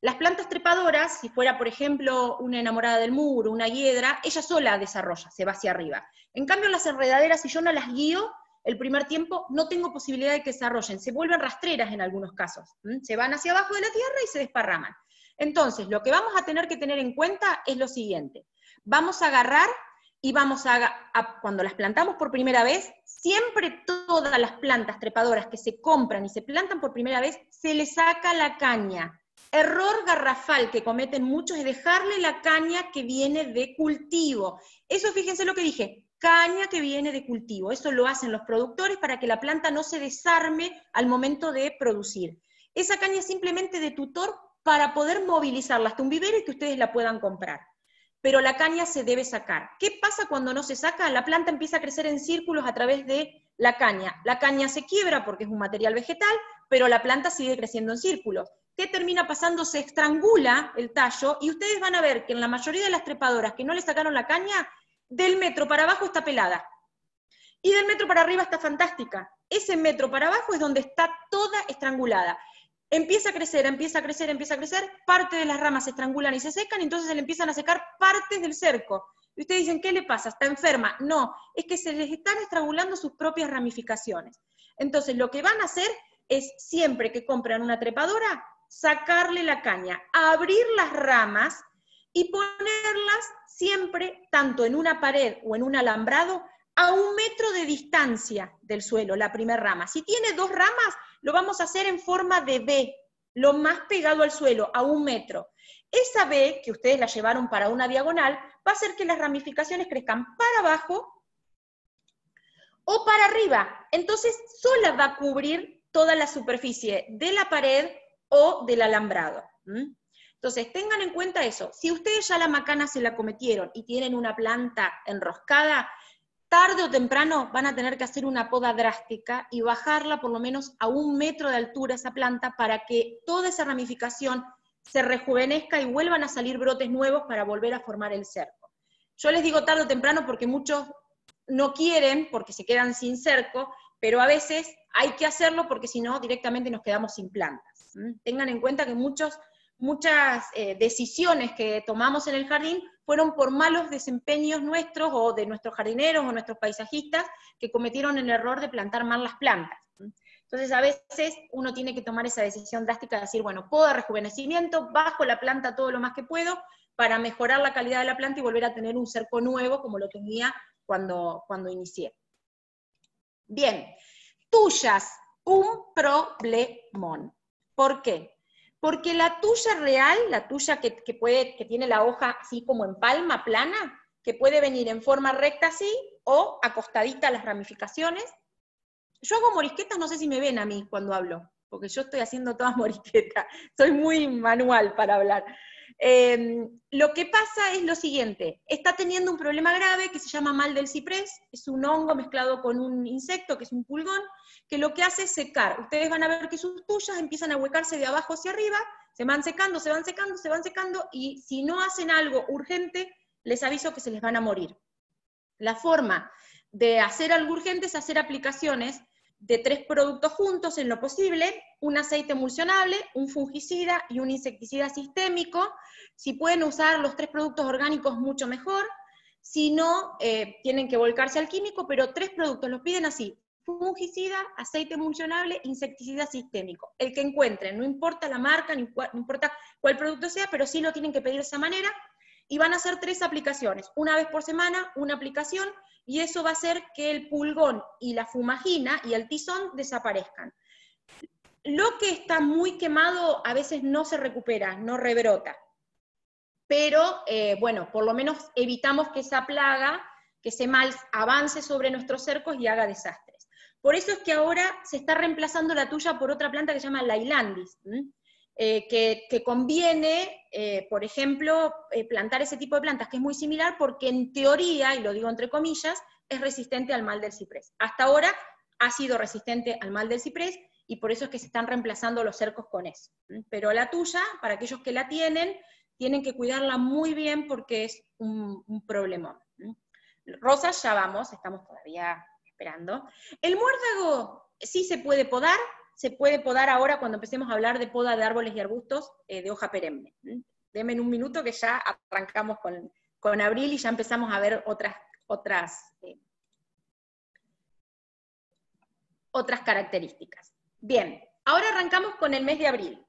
S1: Las plantas trepadoras, si fuera, por ejemplo, una enamorada del muro, una hiedra, ella sola desarrolla, se va hacia arriba. En cambio, las enredaderas, si yo no las guío, el primer tiempo no tengo posibilidad de que se desarrollen, se vuelven rastreras en algunos casos, se van hacia abajo de la tierra y se desparraman. Entonces, lo que vamos a tener que tener en cuenta es lo siguiente, vamos a agarrar y cuando las plantamos por primera vez, siempre todas las plantas trepadoras que se compran y se plantan por primera vez, se les saca la caña. Error garrafal que cometen muchos es dejarle la caña que viene de cultivo. Eso, fíjense lo que dije, caña que viene de cultivo. Eso lo hacen los productores para que la planta no se desarme al momento de producir. Esa caña es simplemente de tutor para poder movilizarla hasta un vivero y que ustedes la puedan comprar. Pero la caña se debe sacar. ¿Qué pasa cuando no se saca? La planta empieza a crecer en círculos a través de la caña. La caña se quiebra porque es un material vegetal, pero la planta sigue creciendo en círculos. ¿Qué termina pasando? Se estrangula el tallo y ustedes van a ver que en la mayoría de las trepadoras que no le sacaron la caña, del metro para abajo está pelada. Y del metro para arriba está fantástica. Ese metro para abajo es donde está toda estrangulada. Empieza a crecer, empieza a crecer, empieza a crecer, parte de las ramas se estrangulan y se secan, y entonces se le empiezan a secar partes del cerco. Y ustedes dicen, ¿qué le pasa? ¿Está enferma? No, es que se les están estrangulando sus propias ramificaciones. Entonces lo que van a hacer es, siempre que compran una trepadora, sacarle la caña, abrir las ramas y ponerlas siempre, tanto en una pared o en un alambrado, a 1 metro de distancia del suelo, la primera rama. Si tiene 2 ramas, lo vamos a hacer en forma de V, lo más pegado al suelo, a 1 metro. Esa V, que ustedes la llevaron para una diagonal, va a hacer que las ramificaciones crezcan para abajo o para arriba. Entonces, sola va a cubrir toda la superficie de la pared o del alambrado. Entonces, tengan en cuenta eso. Si ustedes ya la macana se la cometieron y tienen una planta enroscada, tarde o temprano van a tener que hacer una poda drástica y bajarla por lo menos a 1 metro de altura esa planta para que toda esa ramificación se rejuvenezca y vuelvan a salir brotes nuevos para volver a formar el cerco. Yo les digo tarde o temprano porque muchos no quieren, porque se quedan sin cerco, pero a veces hay que hacerlo porque si no, directamente nos quedamos sin plantas. Tengan en cuenta que muchas decisiones que tomamos en el jardín fueron por malos desempeños nuestros, o de nuestros jardineros, o nuestros paisajistas, que cometieron el error de plantar mal las plantas. Entonces a veces uno tiene que tomar esa decisión drástica de decir, bueno, poda, rejuvenecimiento, bajo la planta todo lo más que puedo, para mejorar la calidad de la planta y volver a tener un cerco nuevo como lo tenía cuando inicié. Bien, tuyas, un problemón. ¿Por qué? Porque la tuya real, la tuya que tiene la hoja así como en palma, plana, que puede venir en forma recta así, o acostadita a las ramificaciones. Yo hago morisquetas, no sé si me ven a mí cuando hablo, porque yo estoy haciendo todas morisquetas, soy muy manual para hablar. Lo que pasa es lo siguiente, está teniendo un problema grave que se llama mal del ciprés, es un hongo mezclado con un insecto, que es un pulgón, que lo que hace es secar. Ustedes van a ver que sus tuyas empiezan a huecarse de abajo hacia arriba, se van secando, se van secando, se van secando, y si no hacen algo urgente, les aviso que se les van a morir. La forma de hacer algo urgente es hacer aplicaciones de 3 productos juntos en lo posible, un aceite emulsionable, un fungicida y un insecticida sistémico. Si pueden usar los 3 productos orgánicos, mucho mejor. Si no, tienen que volcarse al químico, pero 3 productos los piden así: fungicida, aceite emulsionable, insecticida sistémico. El que encuentren, no importa la marca, no importa cuál producto sea, pero sí lo tienen que pedir de esa manera, y van a hacer 3 aplicaciones, una vez por semana, una aplicación, y eso va a hacer que el pulgón y la fumagina y el tizón desaparezcan. Lo que está muy quemado a veces no se recupera, no rebrota, pero bueno, por lo menos evitamos que esa plaga, que ese mal avance sobre nuestros cercos y haga desastres. Por eso es que ahora se está reemplazando la tuya por otra planta que se llama Lailandis, que conviene, por ejemplo, plantar ese tipo de plantas, que es muy similar porque en teoría, y lo digo entre comillas, es resistente al mal del ciprés. Hasta ahora ha sido resistente al mal del ciprés, y por eso es que se están reemplazando los cercos con eso. Pero la tuya, para aquellos que la tienen que cuidarla muy bien porque es un problemón. Rosas, ya vamos, estamos todavía esperando. El muérdago sí se puede podar ahora cuando empecemos a hablar de poda de árboles y arbustos de hoja perenne. Denme en un minuto que ya arrancamos con abril y ya empezamos a ver otras características. Bien, ahora arrancamos con el mes de abril.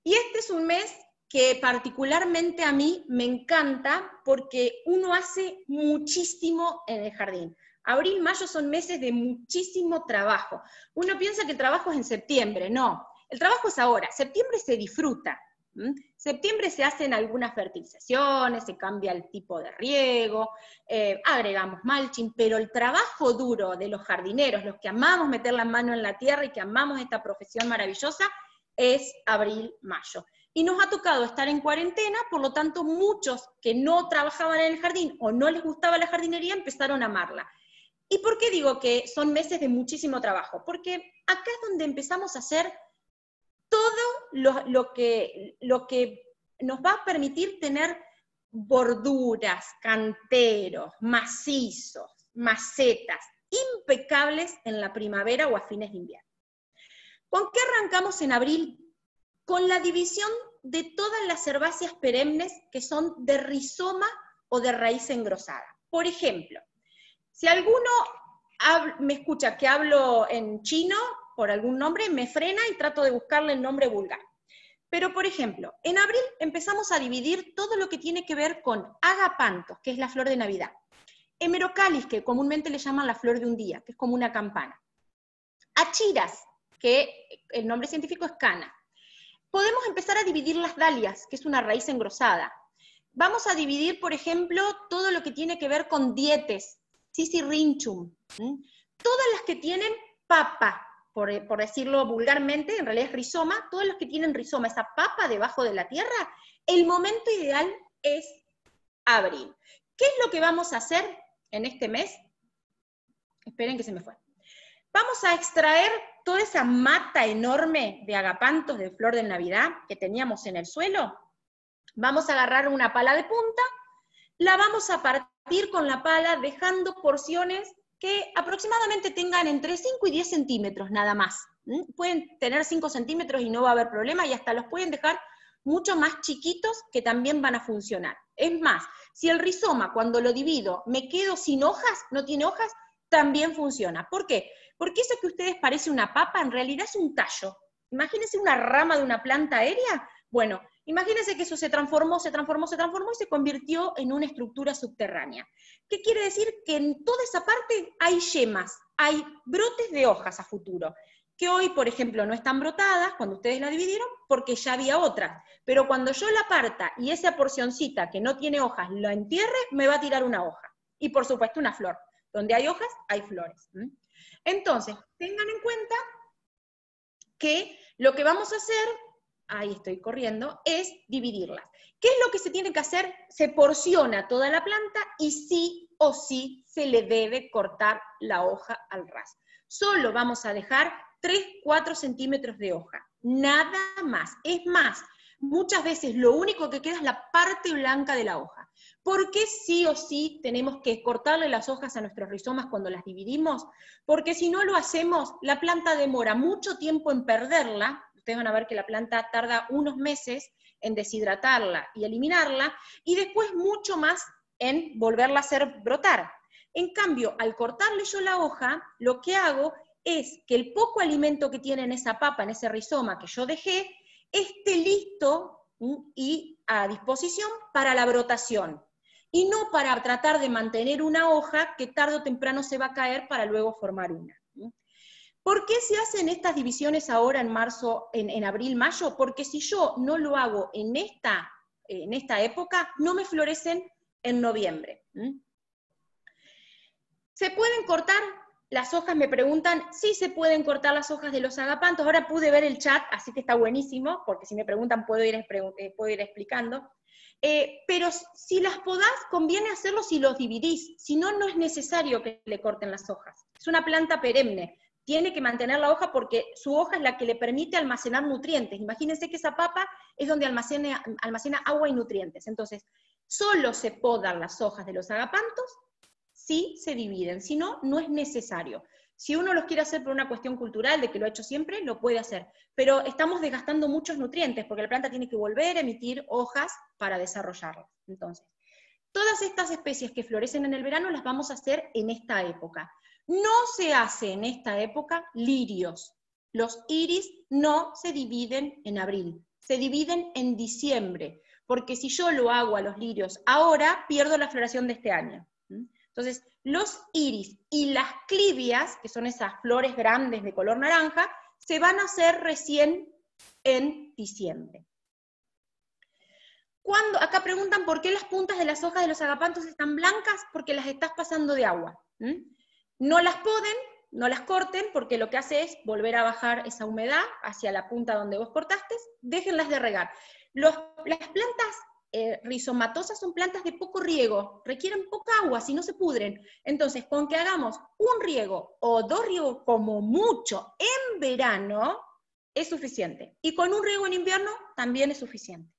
S1: Y este es un mes que particularmente a mí me encanta porque uno hace muchísimo en el jardín. Abril, mayo son meses de muchísimo trabajo. Uno piensa que el trabajo es en septiembre, no. El trabajo es ahora. Septiembre se disfruta. Septiembre se hacen algunas fertilizaciones, se cambia el tipo de riego, agregamos mulching, pero el trabajo duro de los jardineros, los que amamos meter la mano en la tierra y que amamos esta profesión maravillosa, es abril, mayo. Y nos ha tocado estar en cuarentena, por lo tanto muchos que no trabajaban en el jardín o no les gustaba la jardinería empezaron a amarla. ¿Y por qué digo que son meses de muchísimo trabajo? Porque acá es donde empezamos a hacer todo lo que nos va a permitir tener borduras, canteros, macizos, macetas, impecables en la primavera o a fines de invierno. ¿Con qué arrancamos en abril? Con la división de todas las herbáceas perennes que son de rizoma o de raíz engrosada. Por ejemplo, si alguno me escucha que hablo en chino por algún nombre, me frena y trato de buscarle el nombre vulgar. Pero, por ejemplo, en abril empezamos a dividir todo lo que tiene que ver con agapantos, que es la flor de Navidad, hemerocalis, que comúnmente le llaman la flor de un día, que es como una campana, achiras, que el nombre científico es cana. Podemos empezar a dividir las dalias, que es una raíz engrosada. Vamos a dividir, por ejemplo, todo lo que tiene que ver con dietes, Sisyrinchum, todas las que tienen papa, por decirlo vulgarmente, en realidad es rizoma, todos los que tienen rizoma, esa papa debajo de la tierra, el momento ideal es abril. ¿Qué es lo que vamos a hacer en este mes? Esperen que se me fue. Vamos a extraer toda esa mata enorme de agapantos de flor de Navidad que teníamos en el suelo. Vamos a agarrar una pala de punta, la vamos a partir con la pala dejando porciones que aproximadamente tengan entre 5 y 10 centímetros nada más. Pueden tener 5 centímetros y no va a haber problema, y hasta los pueden dejar mucho más chiquitos que también van a funcionar. Es más, si el rizoma cuando lo divido me quedo sin hojas, no tiene hojas, también funciona. ¿Por qué? Porque eso que a ustedes parece una papa, en realidad es un tallo. Imagínense una rama de una planta aérea. Bueno, imagínense que eso se transformó y se convirtió en una estructura subterránea. ¿Qué quiere decir? Que en toda esa parte hay yemas, hay brotes de hojas a futuro, que hoy, por ejemplo, no están brotadas cuando ustedes la dividieron, porque ya había otras. Pero cuando yo la parta y esa porcioncita que no tiene hojas la entierre, me va a tirar una hoja. Y por supuesto una flor. Donde hay hojas, hay flores. Entonces, tengan en cuenta que lo que vamos a hacer, ahí estoy corriendo, es dividirlas. ¿Qué es lo que se tiene que hacer? Se porciona toda la planta y sí o sí se le debe cortar la hoja al ras. Solo vamos a dejar 3-4 centímetros de hoja, nada más. Es más, muchas veces lo único que queda es la parte blanca de la hoja. ¿Por qué sí o sí tenemos que cortarle las hojas a nuestros rizomas cuando las dividimos? Porque si no lo hacemos, la planta demora mucho tiempo en perderla. Ustedes van a ver que la planta tarda unos meses en deshidratarla y eliminarla, y después mucho más en volverla a hacer brotar. En cambio, al cortarle yo la hoja, lo que hago es que el poco alimento que tiene en esa papa, en ese rizoma que yo dejé, esté listo y a disposición para la brotación, y no para tratar de mantener una hoja que tarde o temprano se va a caer para luego formar una. ¿Por qué se hacen estas divisiones ahora en marzo, en abril, mayo? Porque si yo no lo hago en esta época, no me florecen en noviembre. ¿Se pueden cortar las hojas? Me preguntan. Sí, se pueden cortar las hojas de los agapantos. Ahora pude ver el chat, así que está buenísimo, porque si me preguntan puedo ir explicando. Pero si las podás, conviene hacerlo si los dividís, si no, no es necesario que le corten las hojas. Es una planta perenne, tiene que mantener la hoja porque su hoja es la que le permite almacenar nutrientes. Imagínense que esa papa es donde almacena agua y nutrientes. Entonces, solo se podan las hojas de los agapantos si se dividen, si no, no es necesario. Si uno los quiere hacer por una cuestión cultural, de que lo ha hecho siempre, lo puede hacer. Pero estamos desgastando muchos nutrientes, porque la planta tiene que volver a emitir hojas para desarrollarlas. Entonces, todas estas especies que florecen en el verano las vamos a hacer en esta época. No se hace en esta época lirios. Los iris no se dividen en abril, se dividen en diciembre, porque si yo lo hago a los lirios ahora, pierdo la floración de este año. Entonces, los iris y las clivias, que son esas flores grandes de color naranja, se van a hacer recién en diciembre. Acá preguntan por qué las puntas de las hojas de los agapantos están blancas, porque las estás pasando de agua. No las poden, no las corten, porque lo que hace es volver a bajar esa humedad hacia la punta donde vos cortaste, déjenlas de regar. Las plantas rizomatosas son plantas de poco riego, requieren poca agua, si no se pudren. Entonces, con que hagamos un riego o 2 riegos como mucho en verano, es suficiente. Y con un riego en invierno también es suficiente.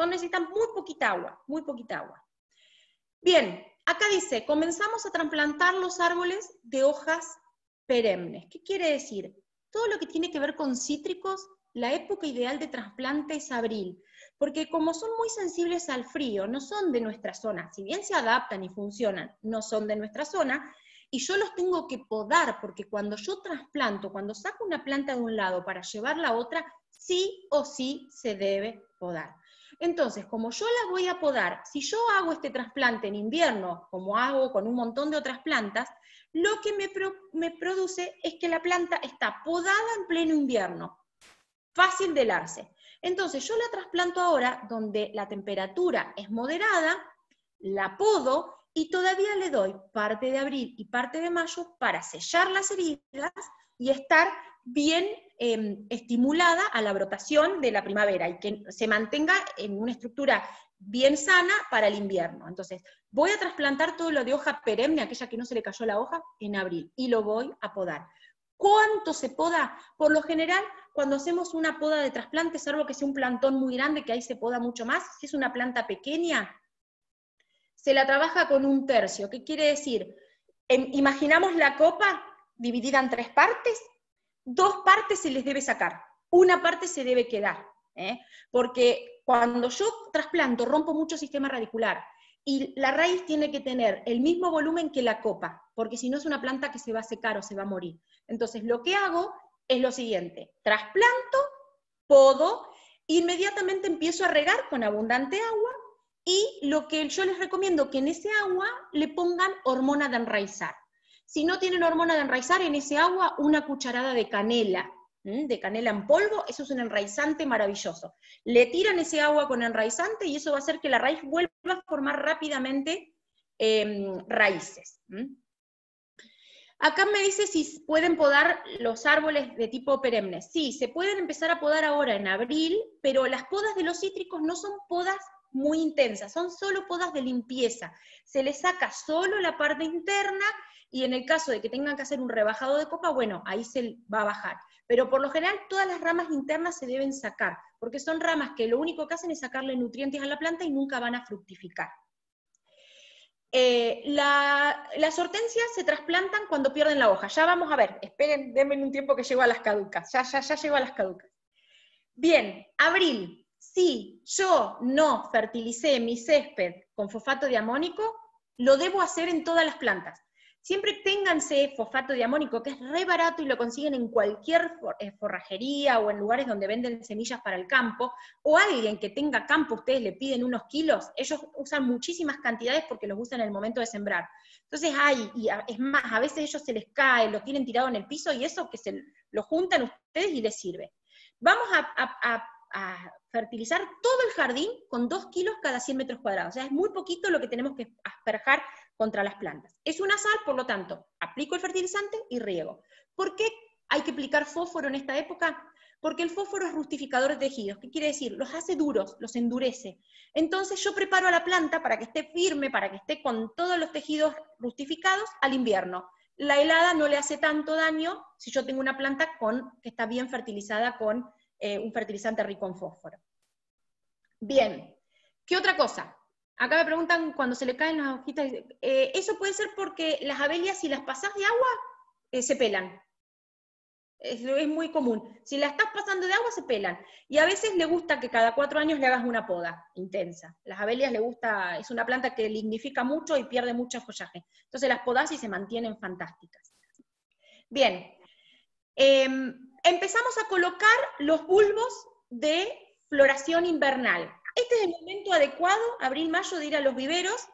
S1: Necesitan muy poquita agua, muy poquita agua. Bien, acá dice, comenzamos a trasplantar los árboles de hojas perennes. ¿Qué quiere decir? Todo lo que tiene que ver con cítricos, la época ideal de trasplante es abril, porque como son muy sensibles al frío, no son de nuestra zona, si bien se adaptan y funcionan, no son de nuestra zona, y yo los tengo que podar, porque cuando yo trasplanto, cuando saco una planta de un lado para llevarla a otra, sí o sí se debe podar. Entonces, como yo la voy a podar, si yo hago este trasplante en invierno, como hago con un montón de otras plantas, lo que me produce es que la planta está podada en pleno invierno, fácil de helarse. Entonces yo la trasplanto ahora, donde la temperatura es moderada, la podo, y todavía le doy parte de abril y parte de mayo para sellar las heridas y estar bien estimulada a la brotación de la primavera, y que se mantenga en una estructura bien sana para el invierno. Entonces, voy a trasplantar todo lo de hoja perenne, aquella que no se le cayó la hoja, en abril, y lo voy a podar. ¿Cuánto se poda? Por lo general, cuando hacemos una poda de trasplante, salvo que sea un plantón muy grande, que ahí se poda mucho más, si es una planta pequeña, se la trabaja con 1/3. ¿Qué quiere decir? Imaginamos la copa dividida en 3 partes, 2 partes se les debe sacar, una parte se debe quedar, porque cuando yo trasplanto rompo mucho sistema radicular, y la raíz tiene que tener el mismo volumen que la copa, porque si no es una planta que se va a secar o se va a morir. Entonces lo que hago es lo siguiente: trasplanto, podo, inmediatamente empiezo a regar con abundante agua, y lo que yo les recomiendo que en ese agua le pongan hormona de enraizar. Si no tienen hormona de enraizar, en ese agua una cucharada de canela en polvo, eso es un enraizante maravilloso. Le tiran ese agua con enraizante y eso va a hacer que la raíz vuelva a formar rápidamente raíces. Acá me dice si pueden podar los árboles de tipo perenne. Sí, se pueden empezar a podar ahora en abril, pero las podas de los cítricos no son podas muy intensas, son solo podas de limpieza. Se les saca solo la parte interna, y en el caso de que tengan que hacer un rebajado de copa, bueno, ahí se va a bajar. Pero por lo general todas las ramas internas se deben sacar, porque son ramas que lo único que hacen es sacarle nutrientes a la planta y nunca van a fructificar. Las hortensias se trasplantan cuando pierden la hoja. Ya vamos a ver, esperen, denme un tiempo que llego a las caducas. Ya llego a las caducas. Bien, abril. Si yo no fertilicé mi césped con fosfato de amónico, lo debo hacer en todas las plantas. Siempre ténganse fosfato de amónico, que es re barato y lo consiguen en cualquier forrajería o en lugares donde venden semillas para el campo, o alguien que tenga campo, ustedes le piden unos kilos, ellos usan muchísimas cantidades porque los usan en el momento de sembrar. Entonces es más, a veces ellos se les cae, lo tienen tirado en el piso y eso que lo juntan ustedes y les sirve. Vamos a fertilizar todo el jardín con 2 kilos cada 100 metros cuadrados. O sea, es muy poquito lo que tenemos que asperjar contra las plantas. Es una sal, por lo tanto, aplico el fertilizante y riego. ¿Por qué hay que aplicar fósforo en esta época? Porque el fósforo es rustificador de tejidos. ¿Qué quiere decir? Los hace duros, los endurece. Entonces yo preparo a la planta para que esté firme, para que esté con todos los tejidos rustificados al invierno. La helada no le hace tanto daño si yo tengo una planta que está bien fertilizada con un fertilizante rico en fósforo. Bien, ¿qué otra cosa? Acá me preguntan cuando se le caen las hojitas, eso puede ser porque las abelias, si las pasás de agua, se pelan. Es muy común. Si la estás pasando de agua, se pelan. Y a veces le gusta que cada 4 años le hagas una poda intensa. Las abelias le gusta, es una planta que lignifica mucho y pierde mucho follaje. Entonces las podas y se mantienen fantásticas. Bien, empezamos a colocar los bulbos de floración invernal. Este es el momento adecuado, abril-mayo, de ir a los viveros,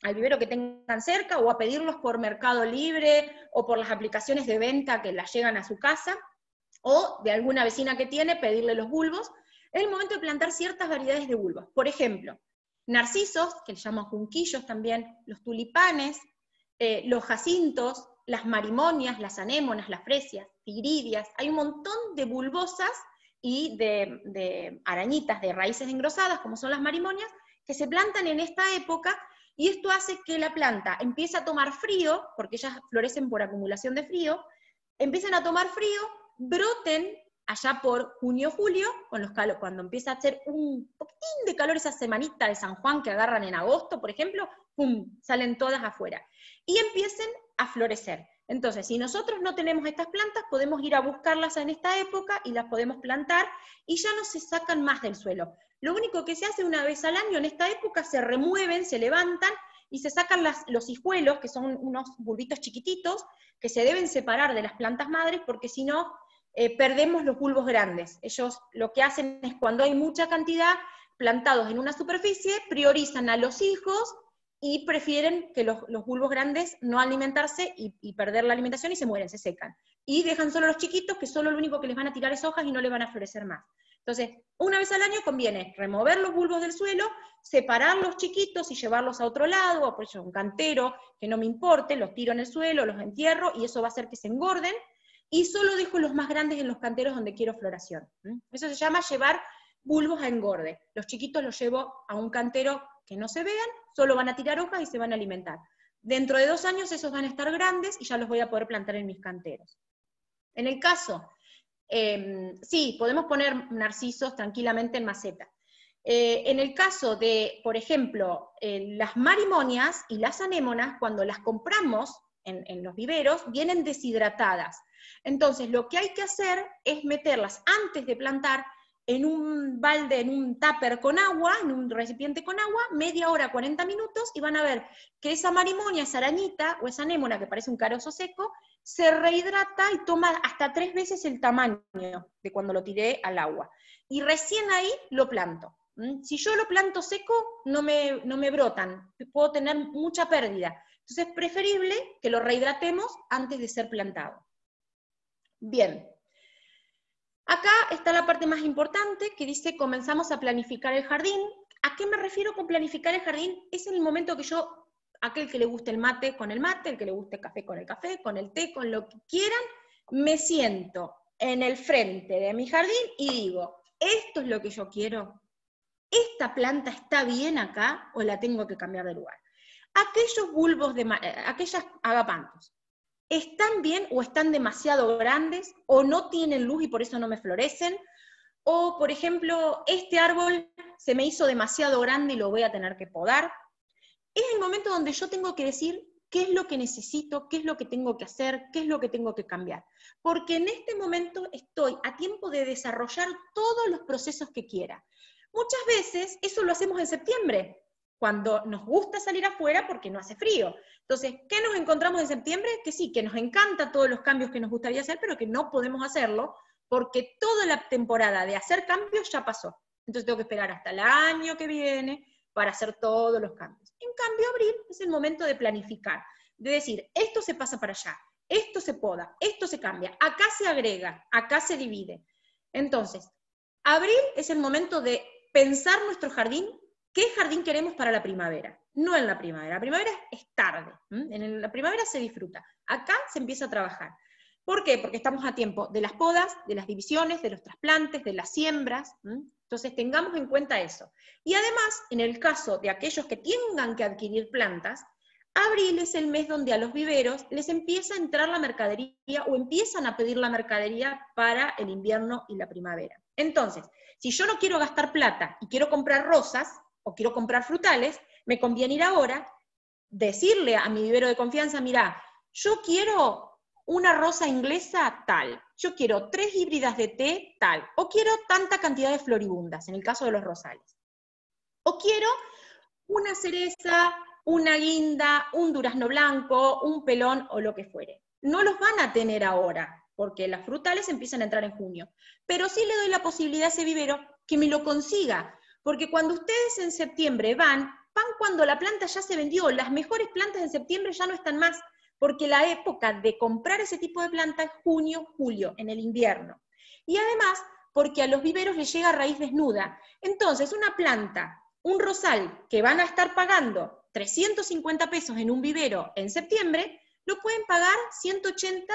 S1: al vivero que tengan cerca, o a pedirlos por Mercado Libre, o por las aplicaciones de venta que las llegan a su casa, o de alguna vecina que tiene, pedirle los bulbos. Es el momento de plantar ciertas variedades de bulbos. Por ejemplo, narcisos, que le llaman junquillos también, los tulipanes, los jacintos, las marimonias, las anémonas, las fresias, tigridias. Hay un montón de bulbosas y de arañitas de raíces engrosadas, como son las marimonias, que se plantan en esta época, y esto hace que la planta empiece a tomar frío, porque ellas florecen por acumulación de frío, empiezan a tomar frío, broten allá por junio-julio, cuando empieza a hacer un poquitín de calor, esa semanita de San Juan que agarran en agosto, por ejemplo, ¡pum!, salen todas afuera, y empiecen a florecer. Entonces, si nosotros no tenemos estas plantas, podemos ir a buscarlas en esta época y las podemos plantar, y ya no se sacan más del suelo. Lo único que se hace una vez al año en esta época, se remueven, se levantan, y se sacan los hijuelos, que son unos bulbitos chiquititos, que se deben separar de las plantas madres, porque si no, perdemos los bulbos grandes. Ellos lo que hacen es, cuando hay mucha cantidad plantados en una superficie, priorizan a los hijos, y prefieren que los bulbos grandes no alimentarse y perder la alimentación, y se mueren, se secan. Y dejan solo los chiquitos, que solo lo único que les van a tirar es hojas y no les van a florecer más. Entonces, una vez al año conviene remover los bulbos del suelo, separar los chiquitos y llevarlos a otro lado, o por ejemplo un cantero, que no me importe, los tiro en el suelo, los entierro, y eso va a hacer que se engorden, y solo dejo los más grandes en los canteros donde quiero floración. Eso se llama llevar bulbos a engorde. Los chiquitos los llevo a un cantero que no se vean, solo van a tirar hojas y se van a alimentar. Dentro de 2 años esos van a estar grandes y ya los voy a poder plantar en mis canteros. En el caso, sí, podemos poner narcisos tranquilamente en maceta. En el caso de, por ejemplo, las marimonias y las anémonas, cuando las compramos en los viveros, vienen deshidratadas. Entonces, lo que hay que hacer es meterlas antes de plantar en un balde, en un tupper con agua, en un recipiente con agua, media hora, 40 minutos, y van a ver que esa marimonia, esa arañita, o esa anémona que parece un carozo seco, se rehidrata y toma hasta 3 veces el tamaño de cuando lo tiré al agua. Y recién ahí lo planto. Si yo lo planto seco, no me brotan, puedo tener mucha pérdida. Entonces es preferible que lo rehidratemos antes de ser plantado. Bien. Acá está la parte más importante que dice comenzamos a planificar el jardín. ¿A qué me refiero con planificar el jardín? Es en el momento que yo, aquel que le guste el mate con el mate, el que le guste el café, con el té, con lo que quieran, me siento en el frente de mi jardín y digo, esto es lo que yo quiero. ¿Esta planta está bien acá o la tengo que cambiar de lugar? Aquellos bulbos, aquellas agapantos, ¿están bien o están demasiado grandes o no tienen luz y por eso no me florecen? O, por ejemplo, este árbol se me hizo demasiado grande y lo voy a tener que podar. Es el momento donde yo tengo que decir qué es lo que necesito, qué es lo que tengo que hacer, qué es lo que tengo que cambiar. Porque en este momento estoy a tiempo de desarrollar todos los procesos que quiera. Muchas veces eso lo hacemos en septiembre, cuando nos gusta salir afuera porque no hace frío. Entonces, ¿qué nos encontramos en septiembre? Que sí, que nos encanta todos los cambios que nos gustaría hacer, pero que no podemos hacerlo porque toda la temporada de hacer cambios ya pasó. Entonces tengo que esperar hasta el año que viene para hacer todos los cambios. En cambio, abril es el momento de planificar, de decir, esto se pasa para allá, esto se poda, esto se cambia, acá se agrega, acá se divide. Entonces, abril es el momento de pensar nuestro jardín, qué jardín queremos para la primavera. No en la primavera es tarde, en la primavera se disfruta, acá se empieza a trabajar. ¿Por qué? Porque estamos a tiempo de las podas, de las divisiones, de los trasplantes, de las siembras. Entonces tengamos en cuenta eso. Y además, en el caso de aquellos que tengan que adquirir plantas, abril es el mes donde a los viveros les empieza a entrar la mercadería o empiezan a pedir la mercadería para el invierno y la primavera. Entonces, si yo no quiero gastar plata y quiero comprar rosas o quiero comprar frutales, me conviene ir ahora, decirle a mi vivero de confianza, mira, yo quiero una rosa inglesa tal, yo quiero 3 híbridas de té tal, o quiero tanta cantidad de floribundas, en el caso de los rosales. O quiero una cereza, una guinda, un durazno blanco, un pelón o lo que fuere. No los van a tener ahora, porque las frutales empiezan a entrar en junio. Pero sí le doy la posibilidad a ese vivero que me lo consiga, porque cuando ustedes en septiembre van cuando la planta ya se vendió, las mejores plantas en septiembre ya no están más, porque la época de comprar ese tipo de planta es junio, julio, en el invierno. Y además, porque a los viveros les llega raíz desnuda. Entonces, una planta, un rosal, que van a estar pagando 350 pesos en un vivero en septiembre, lo pueden pagar 180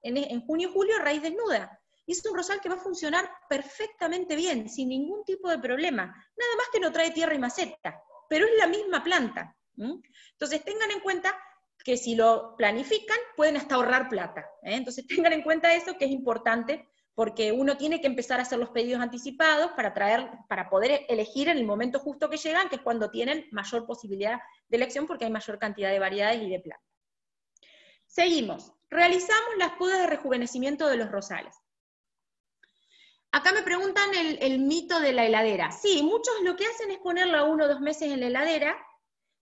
S1: en junio, julio, raíz desnuda. Y es un rosal que va a funcionar perfectamente bien, sin ningún tipo de problema. Nada más que no trae tierra y maceta, pero es la misma planta. Entonces, tengan en cuenta que si lo planifican, pueden hasta ahorrar plata. Entonces tengan en cuenta eso, que es importante, porque uno tiene que empezar a hacer los pedidos anticipados para poder elegir en el momento justo que llegan, que es cuando tienen mayor posibilidad de elección, porque hay mayor cantidad de variedades y de plantas. Seguimos. Realizamos las podas de rejuvenecimiento de los rosales. Acá me preguntan el mito de la heladera. Sí, muchos lo que hacen es ponerla 1 o 2 meses en la heladera.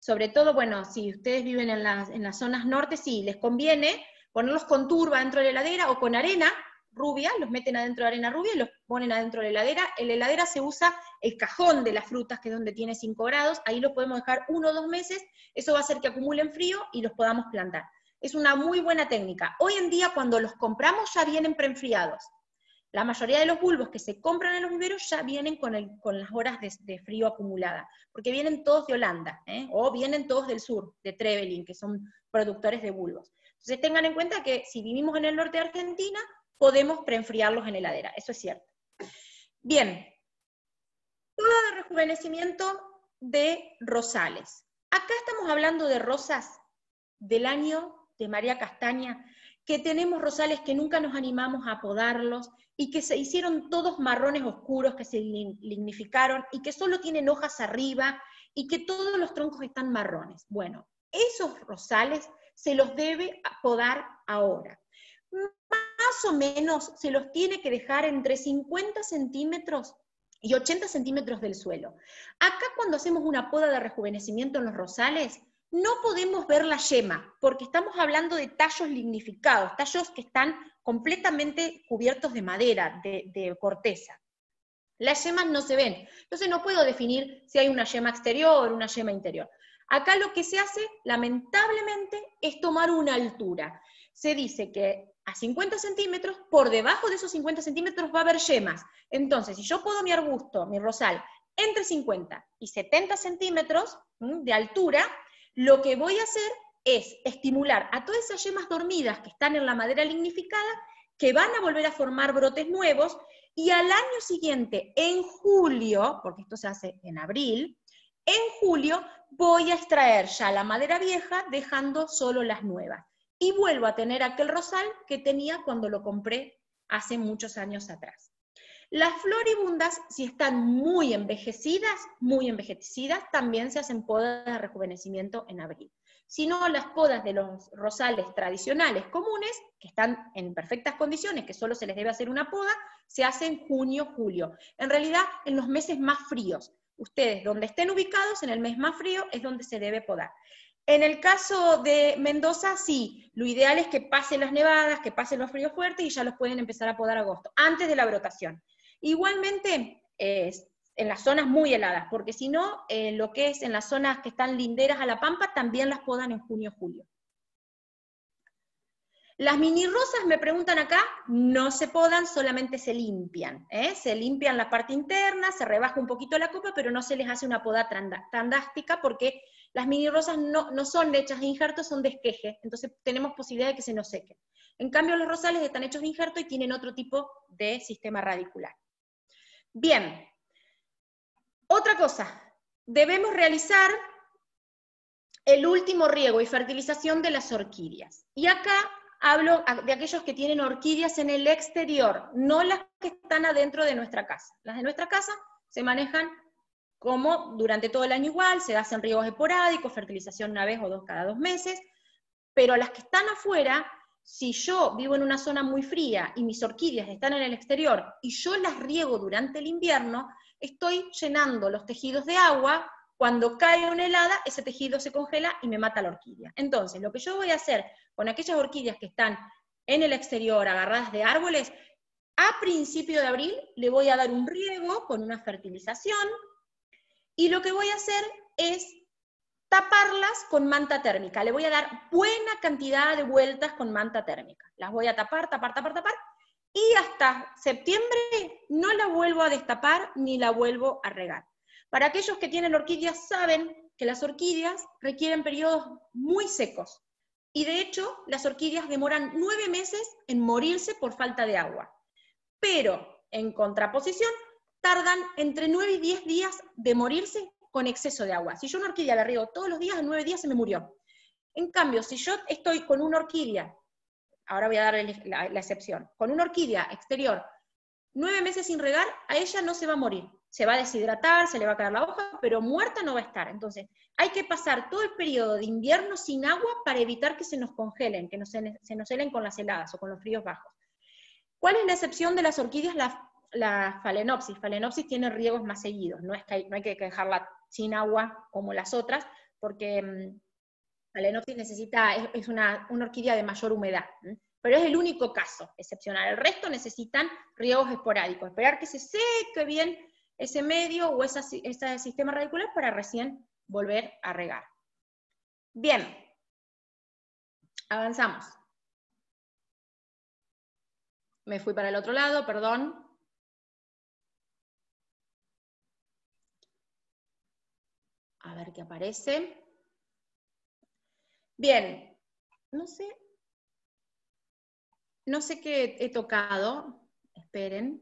S1: Sobre todo, bueno, si ustedes viven en las zonas norte, sí, les conviene ponerlos con turba dentro de la heladera o con arena rubia, los meten adentro de arena rubia y los ponen adentro de la heladera. En la heladera se usa el cajón de las frutas, que es donde tiene 5 grados, ahí lo podemos dejar 1 o 2 meses, eso va a hacer que acumulen frío y los podamos plantar. Es una muy buena técnica. Hoy en día, cuando los compramos, ya vienen preenfriados. La mayoría de los bulbos que se compran en los viveros ya vienen con las horas de frío acumulada, porque vienen todos de Holanda, o vienen todos del sur, de Trevelin, que son productores de bulbos. Entonces tengan en cuenta que si vivimos en el norte de Argentina, podemos preenfriarlos en heladera, eso es cierto. Bien, poda de rejuvenecimiento de rosales. Acá estamos hablando de rosas del año de María Castaña, que tenemos rosales que nunca nos animamos a podarlos, y que se hicieron todos marrones oscuros, que se lignificaron, y que solo tienen hojas arriba, y que todos los troncos están marrones. Bueno, esos rosales se los debe podar ahora. Más o menos se los tiene que dejar entre 50 centímetros y 80 centímetros del suelo. Acá cuando hacemos una poda de rejuvenecimiento en los rosales, no podemos ver la yema, porque estamos hablando de tallos lignificados, tallos que están completamente cubiertos de madera, de corteza. Las yemas no se ven, entonces no puedo definir si hay una yema exterior o una yema interior. Acá lo que se hace, lamentablemente, es tomar una altura. Se dice que a 50 centímetros, por debajo de esos 50 centímetros va a haber yemas. Entonces, si yo podo mi arbusto, mi rosal, entre 50 y 70 centímetros de altura, lo que voy a hacer es estimular a todas esas yemas dormidas que están en la madera lignificada, que van a volver a formar brotes nuevos, y al año siguiente, en julio, porque esto se hace en abril, en julio voy a extraer ya la madera vieja, dejando solo las nuevas. Y vuelvo a tener aquel rosal que tenía cuando lo compré hace muchos años atrás. Las floribundas, si están muy envejecidas, también se hacen podas de rejuvenecimiento en abril. Si no, las podas de los rosales tradicionales comunes, que están en perfectas condiciones, que solo se les debe hacer una poda, se hace en junio, julio. En realidad, en los meses más fríos. Ustedes, donde estén ubicados, en el mes más frío, es donde se debe podar. En el caso de Mendoza, sí, lo ideal es que pasen las nevadas, que pasen los fríos fuertes, y ya los pueden empezar a podar a agosto, antes de la brotación. Igualmente, en las zonas muy heladas, porque si no, lo que es en las zonas que están linderas a la pampa, también las podan en junio, julio. Las mini rosas, me preguntan acá, no se podan, solamente se limpian. Se limpian la parte interna, se rebaja un poquito la copa, pero no se les hace una poda tan drástica, porque las mini rosas no son hechas de injerto, son de esqueje, entonces tenemos posibilidad de que se nos sequen. En cambio, los rosales están hechos de injerto y tienen otro tipo de sistema radicular. Bien, otra cosa, debemos realizar el último riego y fertilización de las orquídeas. Y acá hablo de aquellos que tienen orquídeas en el exterior, no las que están adentro de nuestra casa. Las de nuestra casa se manejan como durante todo el año igual, se hacen riegos esporádicos, fertilización una vez o dos cada 2 meses, pero las que están afuera, si yo vivo en una zona muy fría y mis orquídeas están en el exterior y yo las riego durante el invierno, estoy llenando los tejidos de agua. Cuando cae una helada, ese tejido se congela y me mata la orquídea. Entonces, lo que yo voy a hacer con aquellas orquídeas que están en el exterior, agarradas de árboles, a principio de abril le voy a dar un riego con una fertilización, y lo que voy a hacer es taparlas con manta térmica. Le voy a dar buena cantidad de vueltas con manta térmica. Las voy a tapar, y hasta septiembre no la vuelvo a destapar ni la vuelvo a regar. Para aquellos que tienen orquídeas saben que las orquídeas requieren periodos muy secos, y de hecho las orquídeas demoran 9 meses en morirse por falta de agua. Pero, en contraposición, tardan entre 9 y 10 días de morirse con exceso de agua. Si yo una orquídea la riego todos los días, en 9 días se me murió. En cambio, si yo estoy con una orquídea, ahora voy a dar la excepción, con una orquídea exterior, 9 meses sin regar, a ella no se va a morir. Se va a deshidratar, se le va a caer la hoja, pero muerta no va a estar. Entonces, hay que pasar todo el periodo de invierno sin agua para evitar que se nos congelen, que se nos helen con las heladas o con los fríos bajos. ¿Cuál es la excepción de las orquídeas? La Phalaenopsis. Phalaenopsis tiene riegos más seguidos, no hay que dejarla sin agua como las otras, porque Phalaenopsis es una orquídea de mayor humedad, pero es el único caso excepcional. El resto necesitan riegos esporádicos, esperar que se seque bien ese medio o ese sistema radicular para recién volver a regar. Bien, avanzamos. Me fui para el otro lado, perdón. A ver qué aparece. Bien, no sé qué he tocado. Esperen.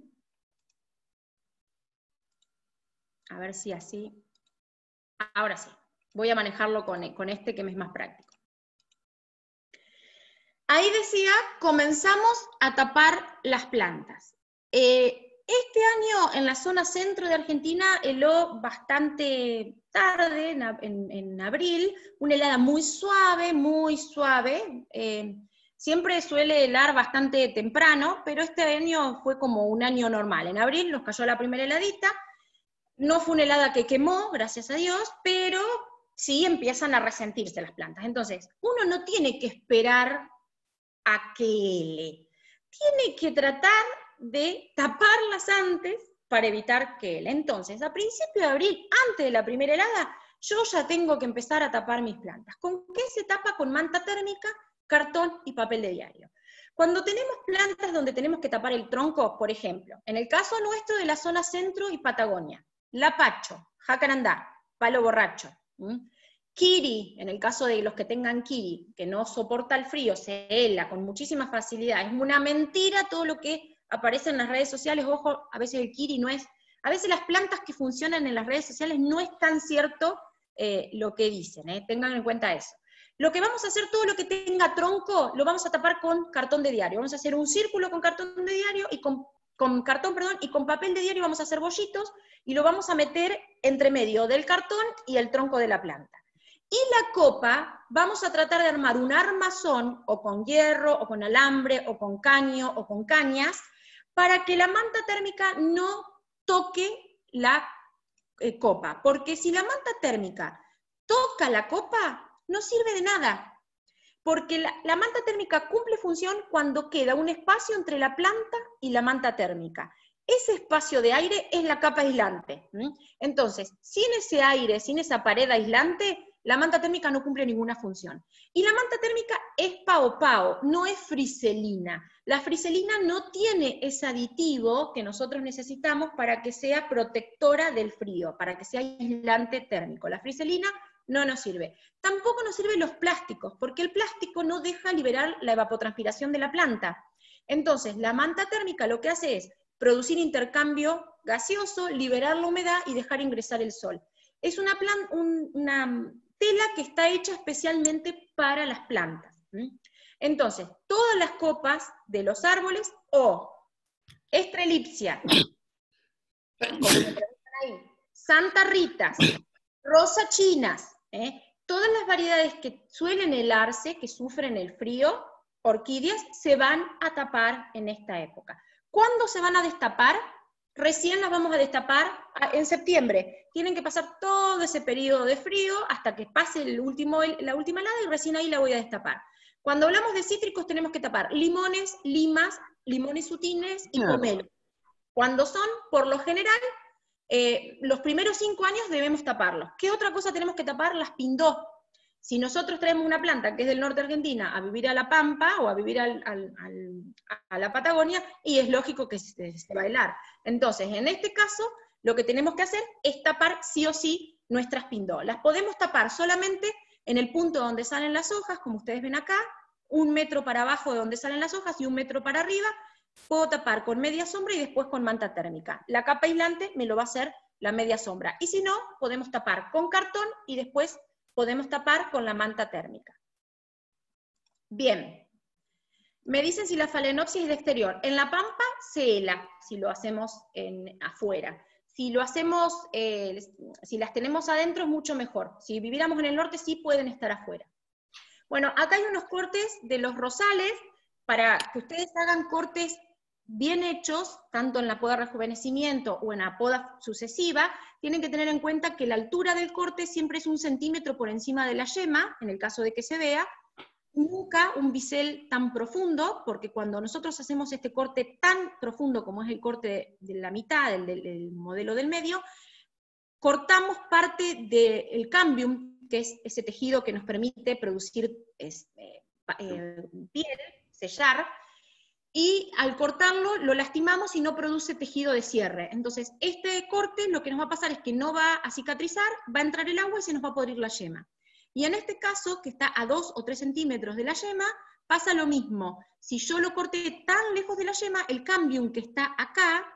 S1: A ver si así. Ahora sí. Voy a manejarlo con este que me es más práctico. Ahí decía, comenzamos a tapar las plantas. Este año en la zona centro de Argentina heló bastante tarde, en abril, una helada muy suave, siempre suele helar bastante temprano, pero este año fue como un año normal. En abril nos cayó la primera heladita, no fue una helada que quemó, gracias a Dios, pero sí empiezan a resentirse las plantas. Entonces, uno no tiene que esperar a que hele, tiene que tratar de taparlas antes para evitar que hele. Entonces, a principios de abril, antes de la primera helada, yo ya tengo que empezar a tapar mis plantas. ¿Con qué se tapa? Con manta térmica, cartón y papel de diario. Cuando tenemos plantas donde tenemos que tapar el tronco, por ejemplo, en el caso nuestro de la zona centro y Patagonia, lapacho, jacarandá, palo borracho, kiri, en el caso de los que tengan kiri, que no soporta el frío, se hela con muchísima facilidad. Es una mentira todo lo que aparece en las redes sociales. Ojo, a veces el kiri no es, a veces las plantas que funcionan en las redes sociales no es tan cierto lo que dicen, tengan en cuenta eso. Lo que vamos a hacer, todo lo que tenga tronco, lo vamos a tapar con cartón de diario. Vamos a hacer un círculo con cartón de diario y con cartón, perdón, y con papel de diario vamos a hacer bollitos y lo vamos a meter entre medio del cartón y el tronco de la planta. Y la copa, vamos a tratar de armar un armazón, o con hierro, o con alambre, o con caño, o con cañas, para que la manta térmica no toque la copa. Porque si la manta térmica toca la copa, no sirve de nada. Porque la manta térmica cumple función cuando queda un espacio entre la planta y la manta térmica. Ese espacio de aire es la capa aislante. Entonces, sin ese aire, sin esa pared aislante, la manta térmica no cumple ninguna función. Y la manta térmica es pao, no es friselina. La friselina no tiene ese aditivo que nosotros necesitamos para que sea protectora del frío, para que sea aislante térmico. La friselina no nos sirve. Tampoco nos sirven los plásticos, porque el plástico no deja liberar la evapotranspiración de la planta. Entonces, la manta térmica lo que hace es producir intercambio gaseoso, liberar la humedad y dejar ingresar el sol. Es una tela que está hecha especialmente para las plantas. Entonces, todas las copas de los árboles, o estrelipsia, como me preguntan ahí, Santa Ritas, rosa chinas, todas las variedades que suelen helarse, que sufren el frío, orquídeas, se van a tapar en esta época. ¿Cuándo se van a destapar? Recién las vamos a destapar en septiembre. Tienen que pasar todo ese periodo de frío hasta que pase la última helada y recién ahí la voy a destapar. Cuando hablamos de cítricos tenemos que tapar limones, limas, limones sutines y pomelos. Cuando son, por lo general, los primeros 5 años debemos taparlos. ¿Qué otra cosa tenemos que tapar? Las pindó. Si nosotros traemos una planta que es del norte de Argentina a vivir a la Pampa o a vivir a la Patagonia, y es lógico que se va a helar. Entonces, en este caso, lo que tenemos que hacer es tapar sí o sí nuestras pindó. Las podemos tapar solamente en el punto donde salen las hojas, como ustedes ven acá, 1 metro para abajo de donde salen las hojas y 1 metro para arriba. Puedo tapar con media sombra y después con manta térmica. La capa aislante me lo va a hacer la media sombra. Y si no, podemos tapar con cartón y después podemos tapar con la manta térmica. Bien. Me dicen si la phalaenopsis es de exterior. En la Pampa se hela, si lo hacemos afuera. Si lo hacemos, si las tenemos adentro es mucho mejor. Si viviéramos en el norte sí pueden estar afuera. Bueno, acá hay unos cortes de los rosales, para que ustedes hagan cortes bien hechos, tanto en la poda de rejuvenecimiento o en la poda sucesiva, tienen que tener en cuenta que la altura del corte siempre es 1 centímetro por encima de la yema, en el caso de que se vea, nunca un bisel tan profundo, porque cuando nosotros hacemos este corte tan profundo como es el corte de la mitad, del modelo del medio, cortamos parte del cambium, que es ese tejido que nos permite producir piel, sellar, y al cortarlo lo lastimamos y no produce tejido de cierre. Entonces, este corte lo que nos va a pasar es que no va a cicatrizar, va a entrar el agua y se nos va a podrir la yema. Y en este caso, que está a 2 o 3 centímetros de la yema, pasa lo mismo. Si yo lo corté tan lejos de la yema, el cambium que está acá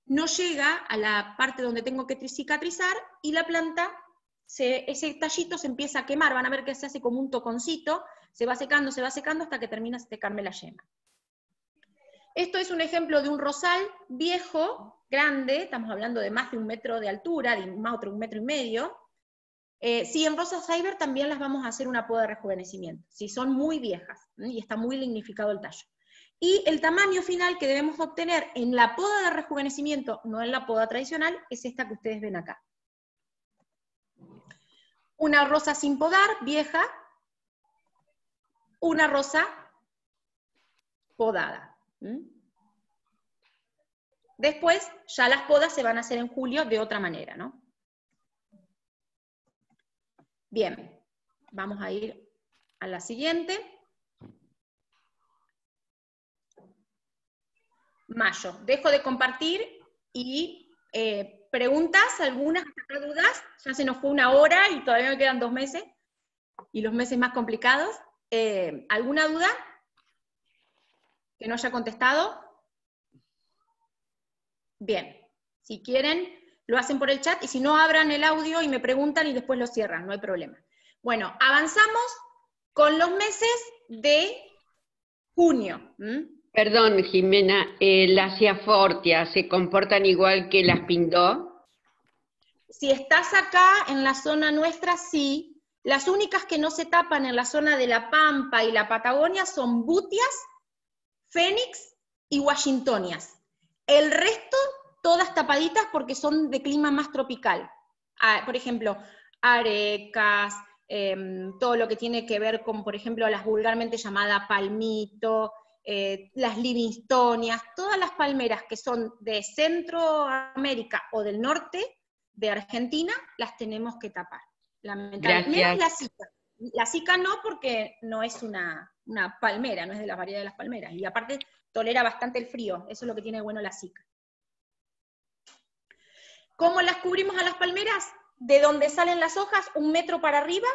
S1: no llega a la parte donde tengo que cicatrizar y la planta ese tallito se empieza a quemar, van a ver que se hace como un toconcito, se va secando hasta que termina de secarme la yema. Esto es un ejemplo de un rosal viejo, grande, estamos hablando de más de 1 metro de altura, de más otro 1,5 metros. Sí, en Rosa Cyber también las vamos a hacer una poda de rejuvenecimiento, si son muy viejas, y está muy lignificado el tallo. Y el tamaño final que debemos obtener en la poda de rejuvenecimiento, no en la poda tradicional, es esta que ustedes ven acá. Una rosa sin podar, vieja, una rosa podada. Después, ya las podas se van a hacer en julio de otra manera, ¿no? Bien, vamos a ir a la siguiente. Mayo. Dejo de compartir y preguntas, algunas, dudas. Ya se nos fue 1 hora y todavía me quedan 2 meses, y los meses más complicados. ¿Alguna duda que no haya contestado? Bien, si quieren, lo hacen por el chat, y si no, abran el audio y me preguntan y después lo cierran, no hay problema. Bueno, avanzamos con los meses de junio.
S3: Perdón, Jimena, las ciafortias, ¿se comportan igual que las pindó?
S1: Si estás acá, en la zona nuestra, sí. Las únicas que no se tapan en la zona de La Pampa y la Patagonia son butias, fénix y washingtonias. El resto, todas tapaditas porque son de clima más tropical. Por ejemplo, arecas, todo lo que tiene que ver con, por ejemplo, las vulgarmente llamadas palmito, las livingstonias, todas las palmeras que son de Centroamérica o del norte de Argentina, las tenemos que tapar. Lamentablemente. Menos la sica. La sica no, porque no es una palmera, no es de las variedades de las palmeras, y aparte tolera bastante el frío, eso es lo que tiene bueno la sica. ¿Cómo las cubrimos a las palmeras? De donde salen las hojas, 1 metro para arriba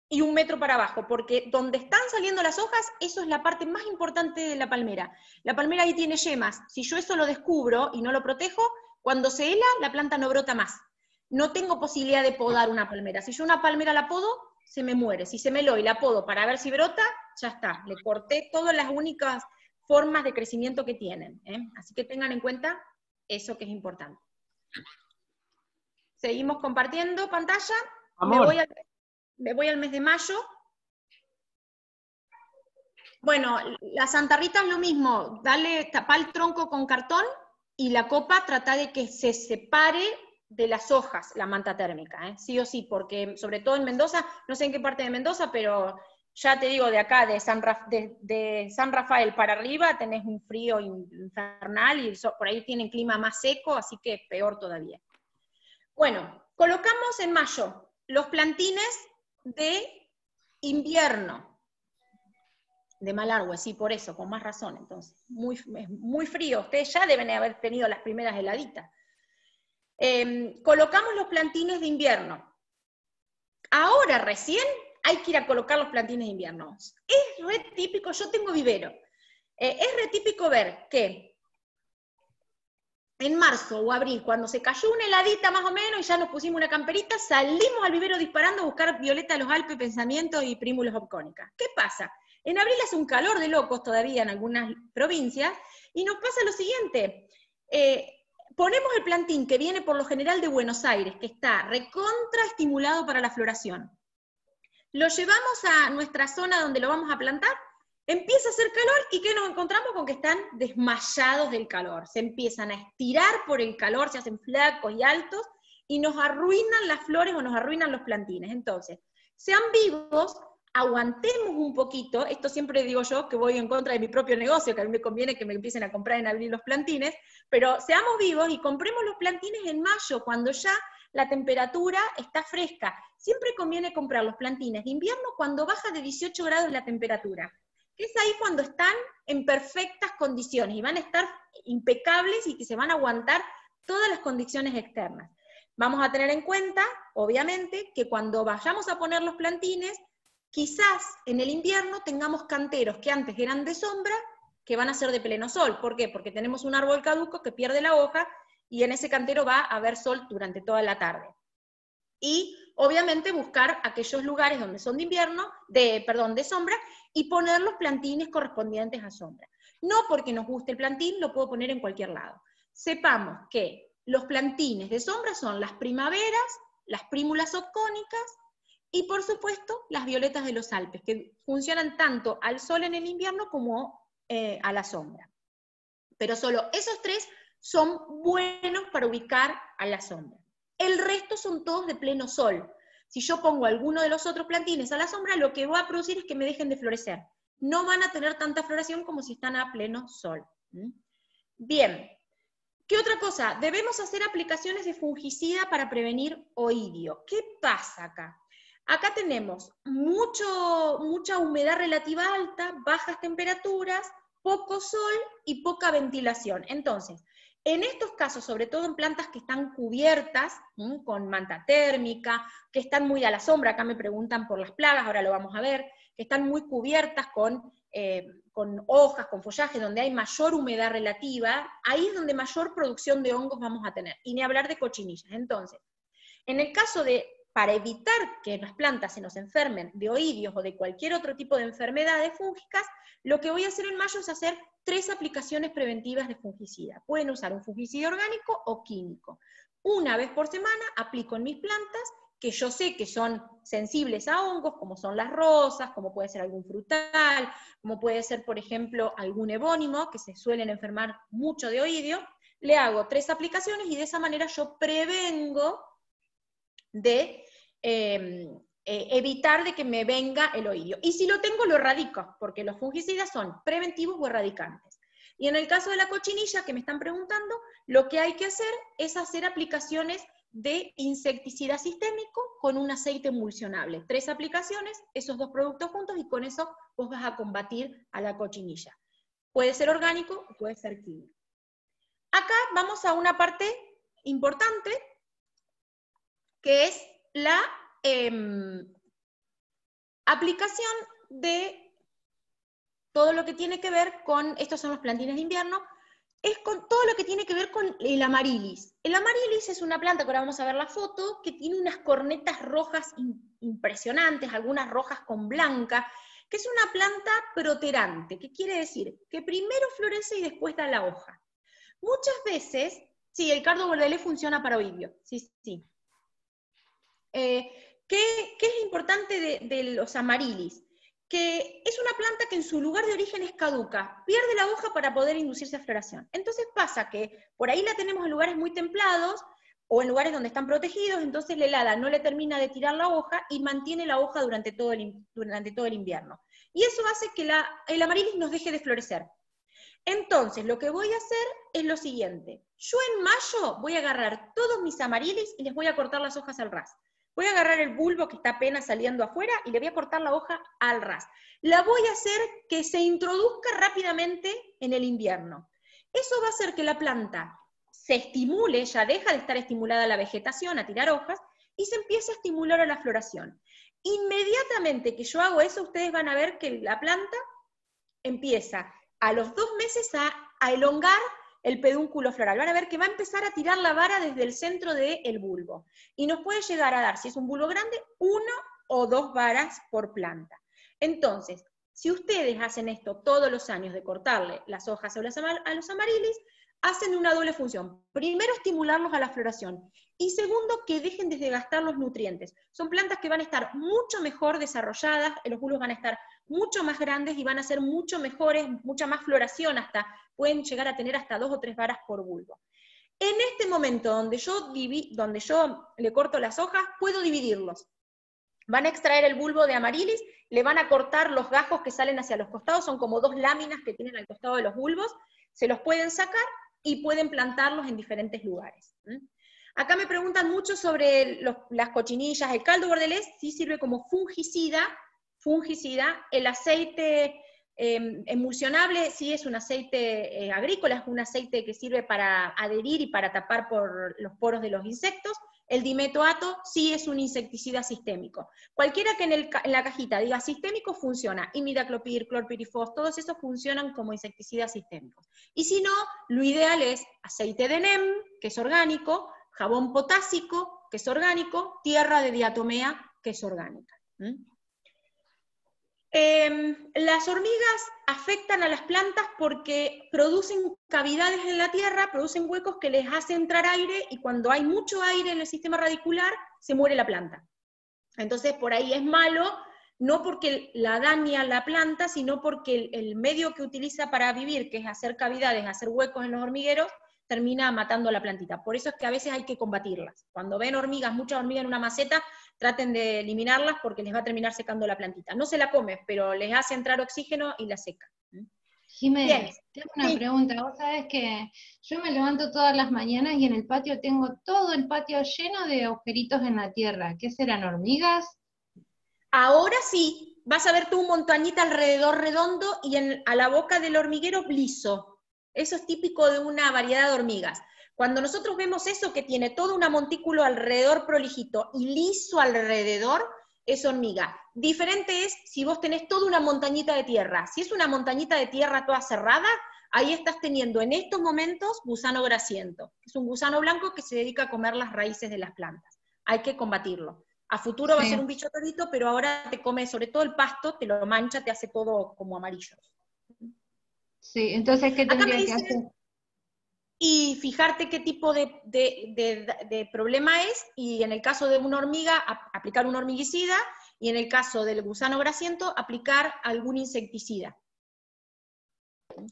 S1: y 1 metro para abajo, porque donde están saliendo las hojas, eso es la parte más importante de la palmera. La palmera ahí tiene yemas, si yo eso lo descubro y no lo protejo, cuando se hela, la planta no brota más. No tengo posibilidad de podar una palmera. Si yo una palmera la podo, se me muere. Si se me heló y la podo para ver si brota, ya está. Le corté todas las únicas formas de crecimiento que tienen. Así que tengan en cuenta eso que es importante. Seguimos compartiendo pantalla. Me voy al mes de mayo. Bueno, la Santa Rita es lo mismo. Tapá el tronco con cartón y la copa trata de que se separe de las hojas la manta térmica, sí o sí, porque sobre todo en Mendoza, no sé en qué parte de Mendoza, pero ya te digo, de acá, de San Rafael para arriba, tenés un frío infernal, y por ahí tienen clima más seco, así que peor todavía. Bueno, colocamos en mayo los plantines de invierno, de Malargüe, sí, por eso, con más razón, entonces, muy frío, ustedes ya deben haber tenido las primeras heladitas. Colocamos los plantines de invierno. Ahora recién hay que ir a colocar los plantines de invierno. Es re típico, yo tengo vivero, es re típico ver que en marzo o abril, cuando se cayó una heladita más o menos y ya nos pusimos una camperita, salimos al vivero disparando a buscar violeta de los Alpes, pensamiento y primulus obcónica. ¿Qué pasa? En abril hace un calor de locos todavía en algunas provincias, y nos pasa lo siguiente, ponemos el plantín que viene por lo general de Buenos Aires, que está recontra estimulado para la floración. Lo llevamos a nuestra zona donde lo vamos a plantar, empieza a hacer calor, y ¿qué nos encontramos? Con que están desmayados del calor. Se empiezan a estirar por el calor, se hacen flacos y altos, y nos arruinan las flores o nos arruinan los plantines. Entonces, sean vivos, aguantemos un poquito, esto siempre digo yo, que voy en contra de mi propio negocio, que a mí me conviene que me empiecen a comprar en abril los plantines, pero seamos vivos y compremos los plantines en mayo, cuando ya la temperatura está fresca. Siempre conviene comprar los plantines de invierno cuando baja de 18 grados la temperatura, que es ahí cuando están en perfectas condiciones, y van a estar impecables y que se van a aguantar todas las condiciones externas. Vamos a tener en cuenta, obviamente, que cuando vayamos a poner los plantines, quizás en el invierno tengamos canteros que antes eran de sombra, que van a ser de pleno sol. ¿Por qué? Porque tenemos un árbol caduco que pierde la hoja, y en ese cantero va a haber sol durante toda la tarde. Y obviamente buscar aquellos lugares donde son de invierno, de sombra, y poner los plantines correspondientes a sombra. No porque nos guste el plantín, lo puedo poner en cualquier lado. Sepamos que los plantines de sombra son las primaveras, las prímulas subcónicas, y por supuesto las violetas de los Alpes, que funcionan tanto al sol en el invierno como a la sombra. Pero solo esos tres son buenos para ubicar a la sombra. El resto son todos de pleno sol. Si yo pongo alguno de los otros plantines a la sombra, lo que va a producir es que me dejen de florecer. No van a tener tanta floración como si están a pleno sol. Bien, ¿qué otra cosa? Debemos hacer aplicaciones de fungicida para prevenir oidio. ¿Qué pasa acá? Acá tenemos mucha humedad relativa alta, bajas temperaturas, poco sol y poca ventilación. Entonces, en estos casos, sobre todo en plantas que están cubiertas con manta térmica, que están muy a la sombra, acá me preguntan por las plagas, ahora lo vamos a ver, que están muy cubiertas con hojas, con follaje, donde hay mayor humedad relativa, ahí es donde mayor producción de hongos vamos a tener, y ni hablar de cochinillas. Entonces, en el caso para evitar que las plantas se nos enfermen de oidios o de cualquier otro tipo de enfermedades fúngicas, lo que voy a hacer en mayo es hacer 3 aplicaciones preventivas de fungicida. Pueden usar un fungicida orgánico o químico. Una vez por semana aplico en mis plantas, que yo sé que son sensibles a hongos, como son las rosas, como puede ser algún frutal, como puede ser, por ejemplo, algún ebónimo, que se suelen enfermar mucho de oidio. Le hago 3 aplicaciones y de esa manera yo prevengo de evitar de que me venga el oidio. Y si lo tengo, lo erradico, porque los fungicidas son preventivos o erradicantes. Y en el caso de la cochinilla, que me están preguntando, lo que hay que hacer es hacer aplicaciones de insecticida sistémico con un aceite emulsionable. 3 aplicaciones, esos 2 productos juntos, y con eso vos vas a combatir a la cochinilla. Puede ser orgánico o puede ser químico. Acá vamos a una parte importante, que es la aplicación de todo lo que tiene que ver con, estos son los plantines de invierno, es con todo lo que tiene que ver con el amarilis. El amarilis es una planta, que ahora vamos a ver la foto, que tiene unas cornetas rojas impresionantes, algunas rojas con blanca, que es una planta proterante, que quiere decir que primero florece y después da la hoja. Muchas veces, sí, el cardo bordelés funciona para oidio, sí. ¿Qué es importante de los amarilis? Que es una planta que en su lugar de origen es caduca, pierde la hoja para poder inducirse a floración. Entonces pasa que por ahí la tenemos en lugares muy templados, o en lugares donde están protegidos, entonces la helada no le termina de tirar la hoja, y mantiene la hoja durante todo el invierno. Y eso hace que el amarilis nos deje de florecer. Entonces, lo que voy a hacer es lo siguiente. Yo en mayo voy a agarrar todos mis amarilis y les voy a cortar las hojas al ras. Voy a agarrar el bulbo que está apenas saliendo afuera y le voy a cortar la hoja al ras. La voy a hacer que se introduzca rápidamente en el invierno. Eso va a hacer que la planta se estimule, ya deja de estar estimulada la vegetación a tirar hojas, y se empieza a estimular a la floración. Inmediatamente que yo hago eso, ustedes van a ver que la planta empieza a los 2 meses a elongar el pedúnculo floral. Van a ver que va a empezar a tirar la vara desde el centro del bulbo. Y nos puede llegar a dar, si es un bulbo grande, 1 o 2 varas por planta. Entonces, si ustedes hacen esto todos los años de cortarle las hojas a los amarilis, hacen una doble función. Primero, estimularlos a la floración. Y segundo, que dejen de desgastar los nutrientes. Son plantas que van a estar mucho mejor desarrolladas, los bulbos van a estar mucho más grandes y van a ser mucho mejores, mucha más floración, pueden llegar a tener hasta 2 o 3 varas por bulbo. En este momento donde yo le corto las hojas, puedo dividirlos. Van a extraer el bulbo de amarilis, le van a cortar los gajos que salen hacia los costados, son como 2 láminas que tienen al costado de los bulbos, se los pueden sacar y pueden plantarlos en diferentes lugares. Acá me preguntan mucho sobre las cochinillas. El caldo bordelés sí sirve como fungicida. El aceite emulsionable sí es un aceite agrícola, es un aceite que sirve para adherir y para tapar por los poros de los insectos. El dimetoato sí es un insecticida sistémico. Cualquiera que en la cajita diga sistémico funciona. Imidacloprid, clorpirifos, todos esos funcionan como insecticidas sistémicos. Y si no, lo ideal es aceite de NEM, que es orgánico, jabón potásico, que es orgánico, tierra de diatomea, que es orgánica. Las hormigas afectan a las plantas porque producen cavidades en la tierra, producen huecos que les hace entrar aire, y cuando hay mucho aire en el sistema radicular, se muere la planta. Entonces, por ahí es malo, no porque la daña la planta, sino porque el medio que utiliza para vivir, que es hacer cavidades, hacer huecos en los hormigueros, termina matando a la plantita. Por eso es que a veces hay que combatirlas. Cuando ven hormigas, muchas hormigas en una maceta, traten de eliminarlas porque les va a terminar secando la plantita. No se la come, pero les hace entrar oxígeno y la seca.
S4: Jiménez, tengo una pregunta. Vos sabés que yo me levanto todas las mañanas y en el patio tengo todo el patio lleno de agujeritos en la tierra. ¿Qué serán, hormigas?
S1: Ahora sí, vas a ver tú un montañita alrededor redondo y a la boca del hormiguero liso. Eso es típico de una variedad de hormigas. Cuando nosotros vemos eso que tiene todo un montículo alrededor prolijito y liso alrededor, es hormiga. Diferente es si vos tenés toda una montañita de tierra. Si es una montañita de tierra toda cerrada, ahí estás teniendo en estos momentos gusano grasiento. Es un gusano blanco que se dedica a comer las raíces de las plantas. Hay que combatirlo. A futuro va a ser un bicho torito, pero ahora te come sobre todo el pasto, te lo mancha, te hace todo como amarillo.
S4: Sí, entonces, ¿qué tendría que hacer?
S1: Y fijarte qué tipo de problema es, y en el caso de una hormiga, aplicar un hormiguicida, y en el caso del gusano grasiento, aplicar algún insecticida.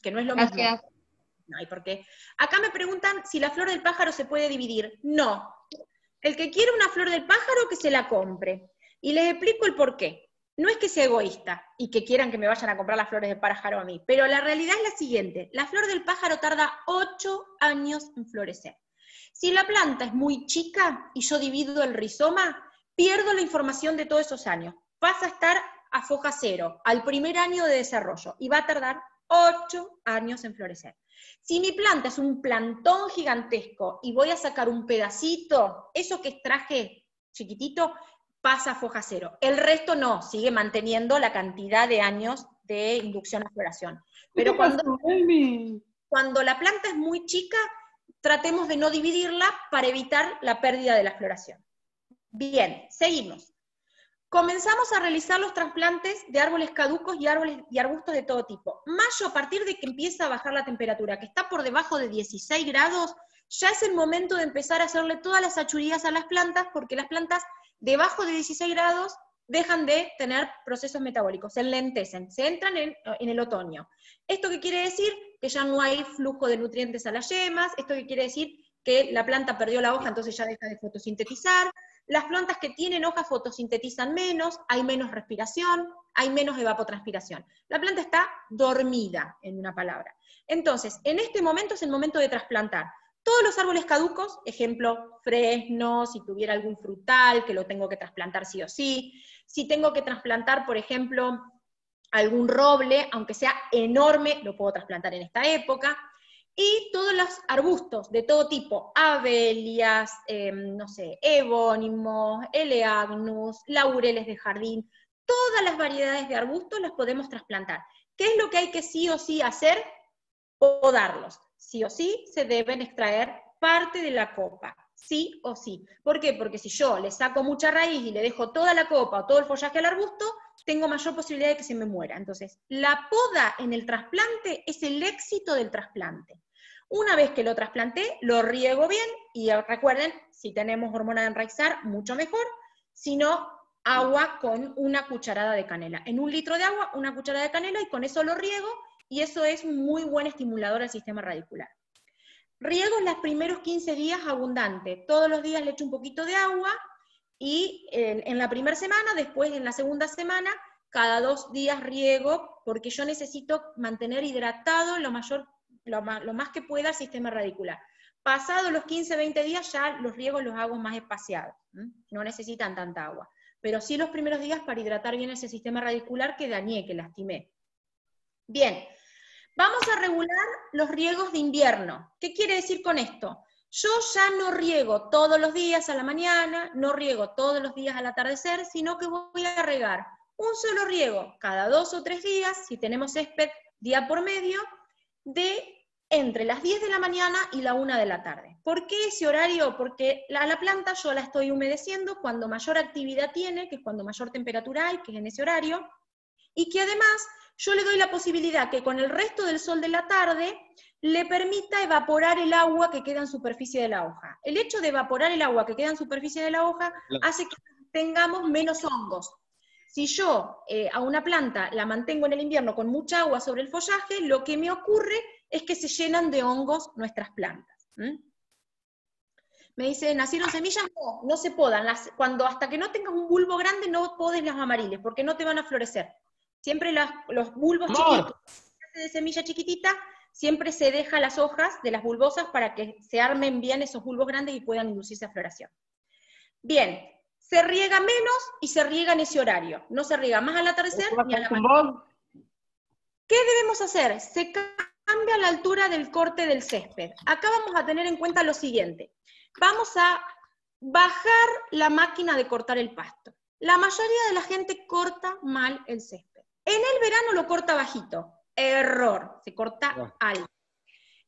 S1: Que no es lo mismo. No hay por qué. Acá me preguntan si la flor del pájaro se puede dividir. No. El que quiere una flor del pájaro, que se la compre. Y les explico el por qué. No es que sea egoísta y que quieran que me vayan a comprar las flores del pájaro a mí, pero la realidad es la siguiente: la flor del pájaro tarda 8 años en florecer. Si la planta es muy chica y yo divido el rizoma, pierdo la información de todos esos años. Pasa a estar a foja cero, al primer año de desarrollo, y va a tardar 8 años en florecer. Si mi planta es un plantón gigantesco y voy a sacar un pedacito, eso que extraje chiquitito, pasa a foja cero. El resto no, sigue manteniendo la cantidad de años de inducción a floración. Pero cuando la planta es muy chica, tratemos de no dividirla para evitar la pérdida de la floración. Bien, seguimos. Comenzamos a realizar los trasplantes de árboles caducos y arbustos de todo tipo. Mayo, a partir de que empieza a bajar la temperatura, que está por debajo de 16 grados, ya es el momento de empezar a hacerle todas las achurías a las plantas, porque las plantas debajo de 16 grados dejan de tener procesos metabólicos, se enlentecen, se entran en el otoño. ¿Esto qué quiere decir? Que ya no hay flujo de nutrientes a las yemas. ¿Esto qué quiere decir? Que la planta perdió la hoja, entonces ya deja de fotosintetizar. Las plantas que tienen hojas fotosintetizan menos, hay menos respiración, hay menos evapotranspiración. La planta está dormida, en una palabra. Entonces, en este momento es el momento de trasplantar. Todos los árboles caducos, ejemplo, fresno, si tuviera algún frutal, que lo tengo que trasplantar sí o sí. Si tengo que trasplantar, por ejemplo, algún roble, aunque sea enorme, lo puedo trasplantar en esta época. Y todos los arbustos de todo tipo, abelias, no sé, ebónimos, eleagnus, laureles de jardín, todas las variedades de arbustos las podemos trasplantar. ¿Qué es lo que hay que sí o sí hacer? Podarlos. Sí o sí se deben extraer parte de la copa, sí o sí. ¿Por qué? Porque si yo le saco mucha raíz y le dejo toda la copa o todo el follaje al arbusto, tengo mayor posibilidad de que se me muera. Entonces, la poda en el trasplante es el éxito del trasplante. Una vez que lo trasplanté, lo riego bien, y recuerden, si tenemos hormona de enraizar, mucho mejor, si no, agua con una cucharada de canela. En 1 litro de agua, 1 cucharada de canela, y con eso lo riego, y eso es un muy buen estimulador al sistema radicular. Riego los primeros 15 días abundante. Todos los días le echo un poquito de agua, y en la primera semana, después en la segunda semana, cada 2 días riego, porque yo necesito mantener hidratado lo más que pueda el sistema radicular. Pasados los 15-20 días ya los riegos los hago más espaciados, no necesitan tanta agua. Pero sí los primeros días para hidratar bien ese sistema radicular que dañé, que lastimé. Bien. Vamos a regular los riegos de invierno. ¿Qué quiere decir con esto? Yo ya no riego todos los días a la mañana, no riego todos los días al atardecer, sino que voy a regar un solo riego cada 2 o 3 días, si tenemos césped día por medio, de entre las 10 de la mañana y la 1 de la tarde. ¿Por qué ese horario? Porque a la planta yo la estoy humedeciendo cuando mayor actividad tiene, que es cuando mayor temperatura hay, que es en ese horario, y que además yo le doy la posibilidad que con el resto del sol de la tarde le permita evaporar el agua que queda en superficie de la hoja. El hecho de evaporar el agua que queda en superficie de la hoja hace que tengamos menos hongos. Si yo a una planta la mantengo en el invierno con mucha agua sobre el follaje, lo que me ocurre es que se llenan de hongos nuestras plantas. Me dice, ¿nacieron semillas? No, no se podan. Hasta que no tengas un bulbo grande no podes las amariles, porque no te van a florecer. Siempre los bulbos chiquitos, de semilla chiquitita, siempre se deja las hojas de las bulbosas para que se armen bien esos bulbos grandes y puedan inducirse a floración. Bien, se riega menos y se riega en ese horario. No se riega más al atardecer ni a la mañana. ¿Qué debemos hacer? Se cambia la altura del corte del césped. Acá vamos a tener en cuenta lo siguiente. Vamos a bajar la máquina de cortar el pasto. La mayoría de la gente corta mal el césped. En el verano lo corta bajito. Error, se corta alto.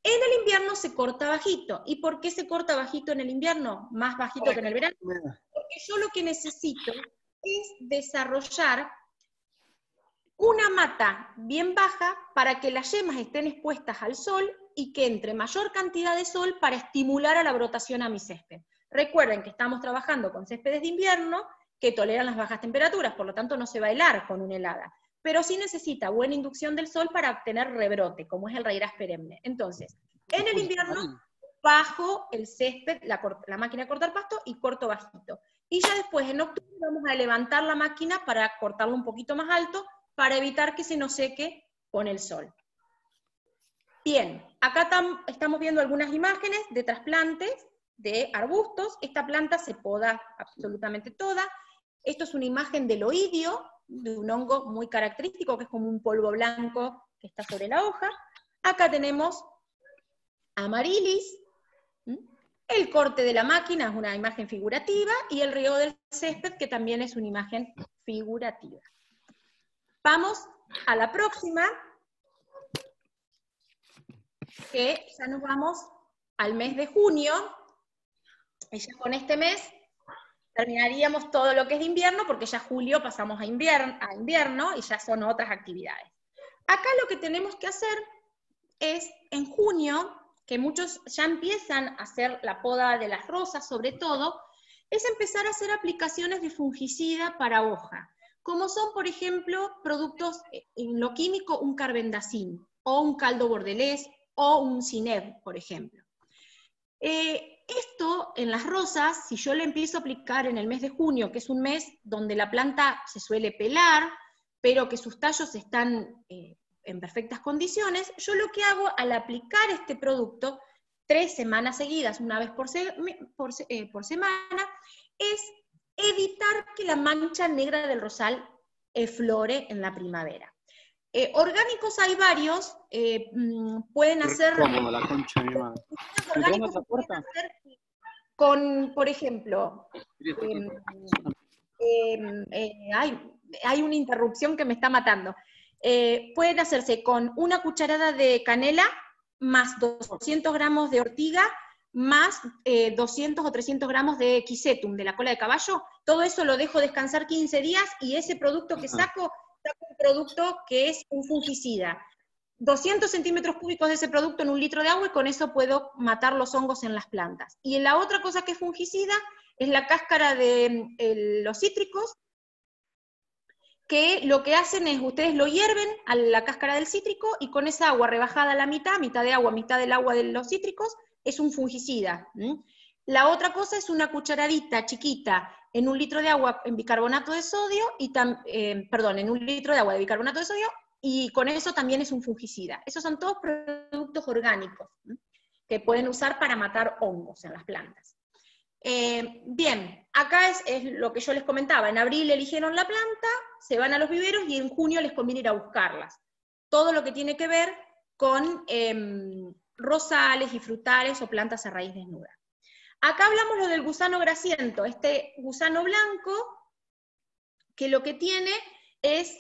S1: En el invierno se corta bajito. ¿Y por qué se corta bajito en el invierno? Más bajito que en el verano. Porque yo lo que necesito es desarrollar una mata bien baja para que las yemas estén expuestas al sol y que entre mayor cantidad de sol para estimular a la brotación a mi césped. Recuerden que estamos trabajando con céspedes de invierno que toleran las bajas temperaturas, por lo tanto no se va a helar con una helada, pero sí necesita buena inducción del sol para obtener rebrote, como es el raíraz perenne. Entonces, en el invierno bajo el césped, la máquina de cortar pasto, y corto bajito. Y ya después, en octubre, vamos a levantar la máquina para cortarlo un poquito más alto, para evitar que se nos seque con el sol. Bien, acá estamos viendo algunas imágenes de trasplantes de arbustos. Esta planta se poda absolutamente toda. Esto es una imagen del oidio, de un hongo muy característico, que es como un polvo blanco que está sobre la hoja. Acá tenemos amarilis. El corte de la máquina es una imagen figurativa, y el riego del césped, que también es una imagen figurativa. Vamos a la próxima, que ya nos vamos al mes de junio, y ya con este mes terminaríamos todo lo que es de invierno, porque ya julio pasamos a invierno, y ya son otras actividades. Acá lo que tenemos que hacer es, en junio, que muchos ya empiezan a hacer la poda de las rosas sobre todo, es empezar a hacer aplicaciones de fungicida para hoja, como son, por ejemplo, productos en lo químico, un carbendazim, o un caldo bordelés, o un Cineb, por ejemplo. Esto en las rosas, si yo le empiezo a aplicar en el mes de junio, que es un mes donde la planta se suele pelar, pero que sus tallos están en perfectas condiciones, yo lo que hago al aplicar este producto 3 semanas seguidas, una vez por semana, es evitar que la mancha negra del rosal flore en la primavera. Orgánicos hay varios, pueden hacer...
S5: Como la concha de mi madre.
S1: Orgánicos pueden hacer con, por ejemplo, hay una interrupción que me está matando. Pueden hacerse con una cucharada de canela, más 200 gramos de ortiga, más 200 o 300 gramos de quisetum, de la cola de caballo. Todo eso lo dejo descansar 15 días, y ese producto que saco un producto que es un fungicida. 200 centímetros cúbicos de ese producto en 1 litro de agua, y con eso puedo matar los hongos en las plantas. Y la otra cosa que es fungicida es la cáscara de los cítricos, que lo que hacen es, ustedes lo hierven a la cáscara del cítrico, y con esa agua rebajada a la mitad de agua, mitad del agua de los cítricos, es un fungicida. La otra cosa es una cucharadita chiquita en 1 litro de agua en bicarbonato de sodio, en 1 litro de agua de bicarbonato de sodio, y con eso también es un fungicida. Esos son todos productos orgánicos que pueden usar para matar hongos en las plantas. Bien, acá es lo que yo les comentaba. En abril eligieron la planta, se van a los viveros, y en junio les conviene ir a buscarlas. Todo lo que tiene que ver con rosales y frutales o plantas a raíz desnuda. Acá hablamos lo del gusano grasiento, este gusano blanco, que lo que tiene es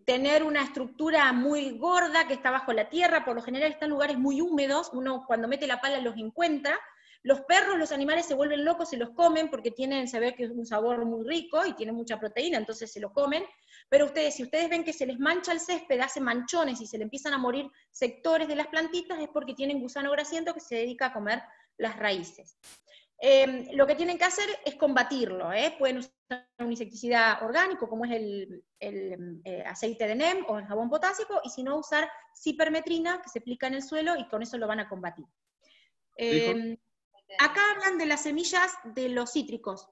S1: tener una estructura muy gorda que está bajo la tierra, por lo general está en lugares muy húmedos, uno cuando mete la pala los encuentra. Los perros, los animales se vuelven locos, se los comen porque se ve que es un sabor muy rico y tiene mucha proteína, entonces se lo comen. Pero si ustedes ven que se les mancha el césped, hace manchones y se le empiezan a morir sectores de las plantitas, es porque tienen gusano grasiento que se dedica a comer las raíces. Lo que tienen que hacer es combatirlo, pueden usar un insecticida orgánico como es el aceite de NEM o el jabón potásico, y si no usar cipermetrina que se aplica en el suelo y con eso lo van a combatir. Acá hablan de las semillas de los cítricos.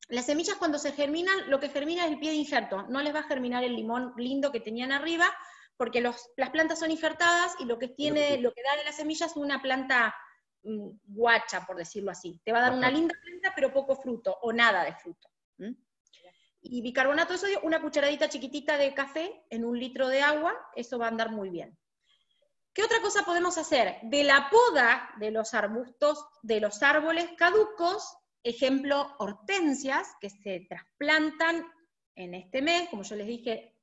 S1: Las semillas cuando se germinan, lo que germina es el pie de injerto, no les va a germinar el limón lindo que tenían arriba, porque las plantas son injertadas y lo que da de las semillas es una planta guacha, por decirlo así. Te va a dar una linda planta, pero poco fruto, o nada de fruto. Y bicarbonato de sodio, una cucharadita chiquitita de café en 1 litro de agua, eso va a andar muy bien. ¿Qué otra cosa podemos hacer? De la poda de los arbustos, de los árboles caducos, ejemplo, hortensias, que se trasplantan en este mes, como yo les dije,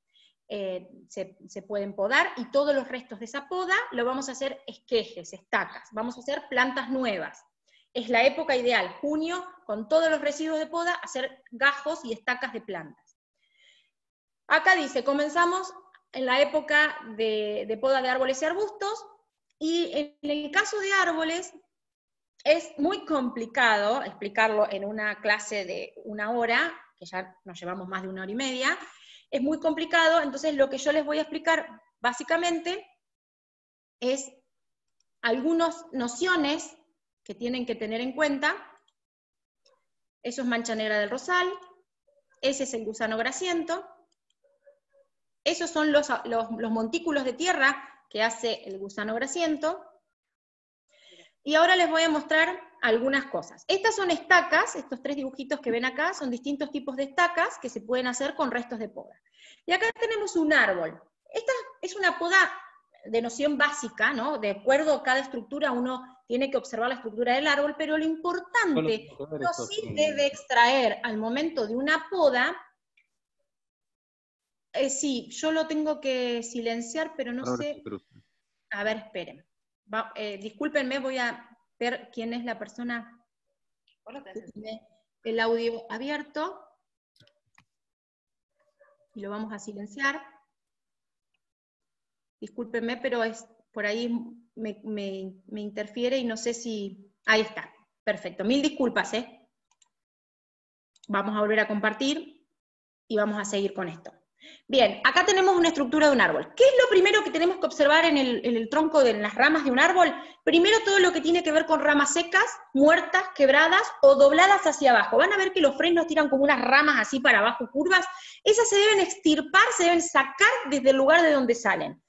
S1: se pueden podar, y todos los restos de esa poda lo vamos a hacer esquejes, estacas, vamos a hacer plantas nuevas. Es la época ideal, junio, con todos los residuos de poda, hacer gajos y estacas de plantas. Acá dice, comenzamos en la época de poda de árboles y arbustos, y en el caso de árboles, es muy complicado explicarlo en una clase de 1 hora, que ya nos llevamos más de 1 hora y media, es muy complicado, entonces lo que yo les voy a explicar básicamente es algunas nociones que tienen que tener en cuenta. Eso es mancha negra del rosal, ese es el gusano grasiento, esos son los montículos de tierra que hace el gusano grasiento, y ahora les voy a mostrar algunas cosas. Estas son estacas, estos 3 dibujitos que ven acá, son distintos tipos de estacas que se pueden hacer con restos de poda. Y acá tenemos un árbol. Esta es una poda de noción básica, ¿no? De acuerdo a cada estructura uno tiene que observar la estructura del árbol, pero lo importante, uno sí debe extraer al momento de una poda. Sí, yo lo tengo que silenciar, pero no sé. A ver, esperen. Discúlpenme, voy a ver quién es la persona que tiene el audio abierto. Y lo vamos a silenciar. Discúlpenme, pero por ahí me interfiere y no sé si... Ahí está, perfecto. Mil disculpas, Vamos a volver a compartir y vamos a seguir con esto. Bien, acá tenemos una estructura de un árbol. ¿Qué es lo primero que tenemos que observar en el tronco, en las ramas de un árbol? Primero todo lo que tiene que ver con ramas secas, muertas, quebradas o dobladas hacia abajo. Van a ver que los fresnos tiran como unas ramas así para abajo, curvas. Esas se deben extirpar, se deben sacar desde el lugar de donde salen.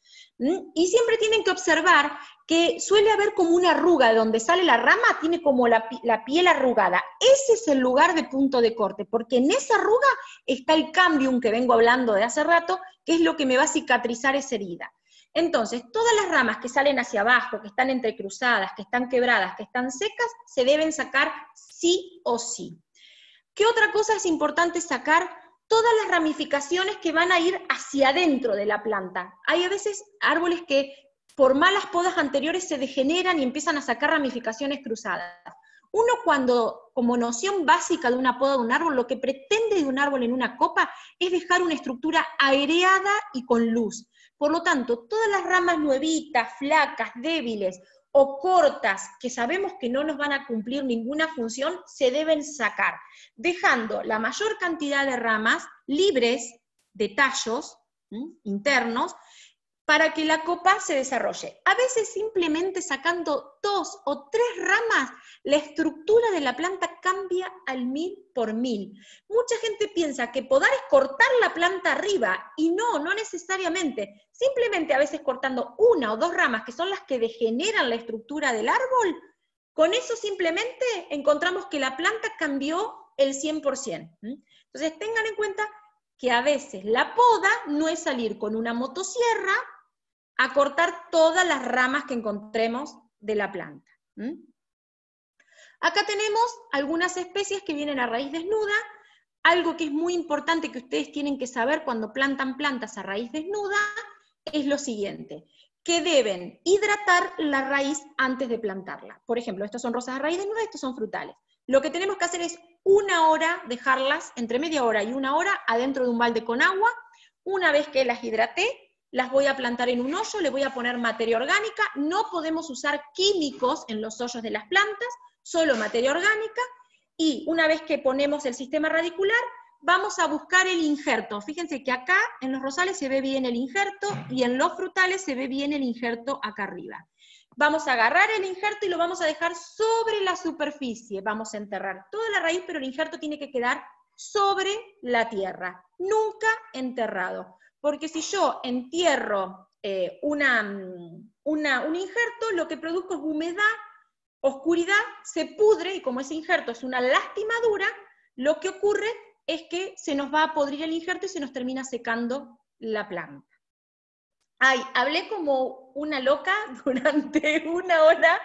S1: Y siempre tienen que observar que suele haber como una arruga, de donde sale la rama, tiene como la piel arrugada. Ese es el lugar de punto de corte, porque en esa arruga está el cambium que vengo hablando de hace rato, que es lo que me va a cicatrizar esa herida. Entonces, todas las ramas que salen hacia abajo, que están entrecruzadas, que están quebradas, que están secas, se deben sacar sí o sí. ¿Qué otra cosa es importante sacar? Todas las ramificaciones que van a ir hacia adentro de la planta. Hay a veces árboles que por malas podas anteriores se degeneran y empiezan a sacar ramificaciones cruzadas. Uno cuando, como noción básica de una poda de un árbol, lo que pretende de un árbol en una copa es dejar una estructura aireada y con luz. Por lo tanto, todas las ramas nuevitas, flacas, débiles o cortas, que sabemos que no nos van a cumplir ninguna función, se deben sacar, dejando la mayor cantidad de ramas libres de tallos internos, para que la copa se desarrolle. A veces simplemente sacando 2 o 3 ramas, la estructura de la planta cambia al 1000 por 1000. Mucha gente piensa que podar es cortar la planta arriba, y no necesariamente. Simplemente a veces cortando 1 o 2 ramas, que son las que degeneran la estructura del árbol, con eso simplemente encontramos que la planta cambió el 100%. Entonces tengan en cuenta que a veces la poda no es salir con una motosierra a cortar todas las ramas que encontremos de la planta. Acá tenemos algunas especies que vienen a raíz desnuda. algo que es muy importante que ustedes tienen que saber cuando plantan plantas a raíz desnuda es lo siguiente, que deben hidratar la raíz antes de plantarla. Por ejemplo, estas son rosas a raíz desnuda, estos son frutales. Lo que tenemos que hacer es 1 hora dejarlas, entre media hora y 1 hora, adentro de un balde con agua. Una vez que las hidraté, las voy a plantar en un hoyo, le voy a poner materia orgánica, no podemos usar químicos en los hoyos de las plantas, solo materia orgánica, y una vez que ponemos el sistema radicular, vamos a buscar el injerto. Fíjense que acá en los rosales se ve bien el injerto, y en los frutales se ve bien el injerto acá arriba. Vamos a agarrar el injerto y lo vamos a dejar sobre la superficie. Vamos a enterrar toda la raíz, pero el injerto tiene que quedar sobre la tierra, nunca enterrado. Porque si yo entierro un injerto, lo que produzco es humedad, oscuridad, se pudre, y como ese injerto es una lastimadura, lo que ocurre es que se nos va a podrir el injerto y se nos termina secando la planta. Ay, hablé como una loca durante 1 hora,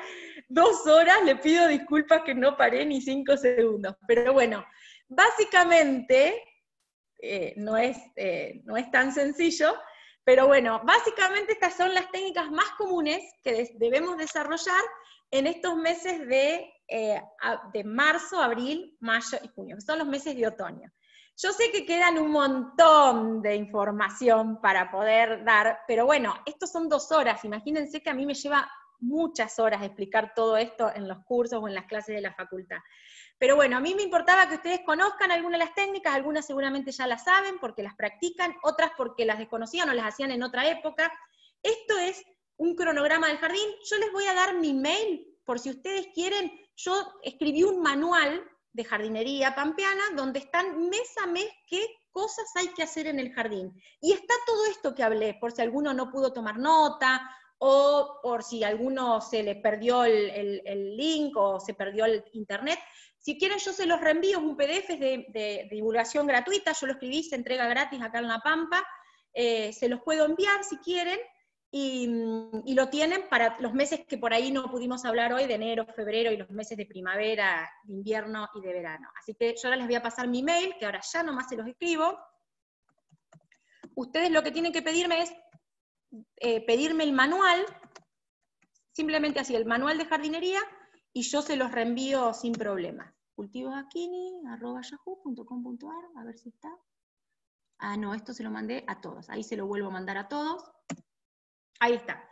S1: 2 horas, le pido disculpas que no paré ni 5 segundos, pero bueno, básicamente, no es tan sencillo, pero bueno, básicamente estas son las técnicas más comunes que debemos desarrollar en estos meses de marzo, abril, mayo y junio, que son los meses de otoño. Yo sé que quedan un montón de información para poder dar, pero bueno, estos son 2 horas, imagínense que a mí me lleva muchas horas explicar todo esto en los cursos o en las clases de la facultad. Pero bueno, a mí me importaba que ustedes conozcan algunas de las técnicas, algunas seguramente ya las saben porque las practican, otras porque las desconocían o las hacían en otra época. Esto es un cronograma del jardín. Yo les voy a dar mi mail, por si ustedes quieren. Yo escribí un manual de jardinería pampeana donde están mes a mes qué cosas hay que hacer en el jardín. Y está todo esto que hablé, por si alguno no pudo tomar nota, o por si a alguno se le perdió el link o se perdió el internet. Si quieren yo se los reenvío, un PDF de divulgación gratuita, yo lo escribí, se entrega gratis acá en La Pampa, se los puedo enviar si quieren, y lo tienen para los meses que por ahí no pudimos hablar hoy, de enero, febrero, y los meses de primavera, de invierno y de verano. Así que yo ahora les voy a pasar mi mail, que ahora ya nomás se los escribo. Ustedes lo que tienen que pedirme es pedirme el manual, simplemente así, el manual de jardinería, y yo se los reenvío sin problema. cultivosakini@yahoo.com.ar, a ver si está. Ah, no, esto se lo mandé a todos, ahí se lo vuelvo a mandar a todos. Ahí está.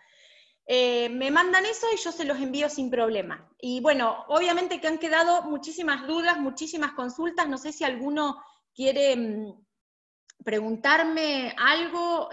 S1: Me mandan eso y yo se los envío sin problema. Y bueno, obviamente que han quedado muchísimas dudas, muchísimas consultas, no sé si alguno quiere preguntarme algo,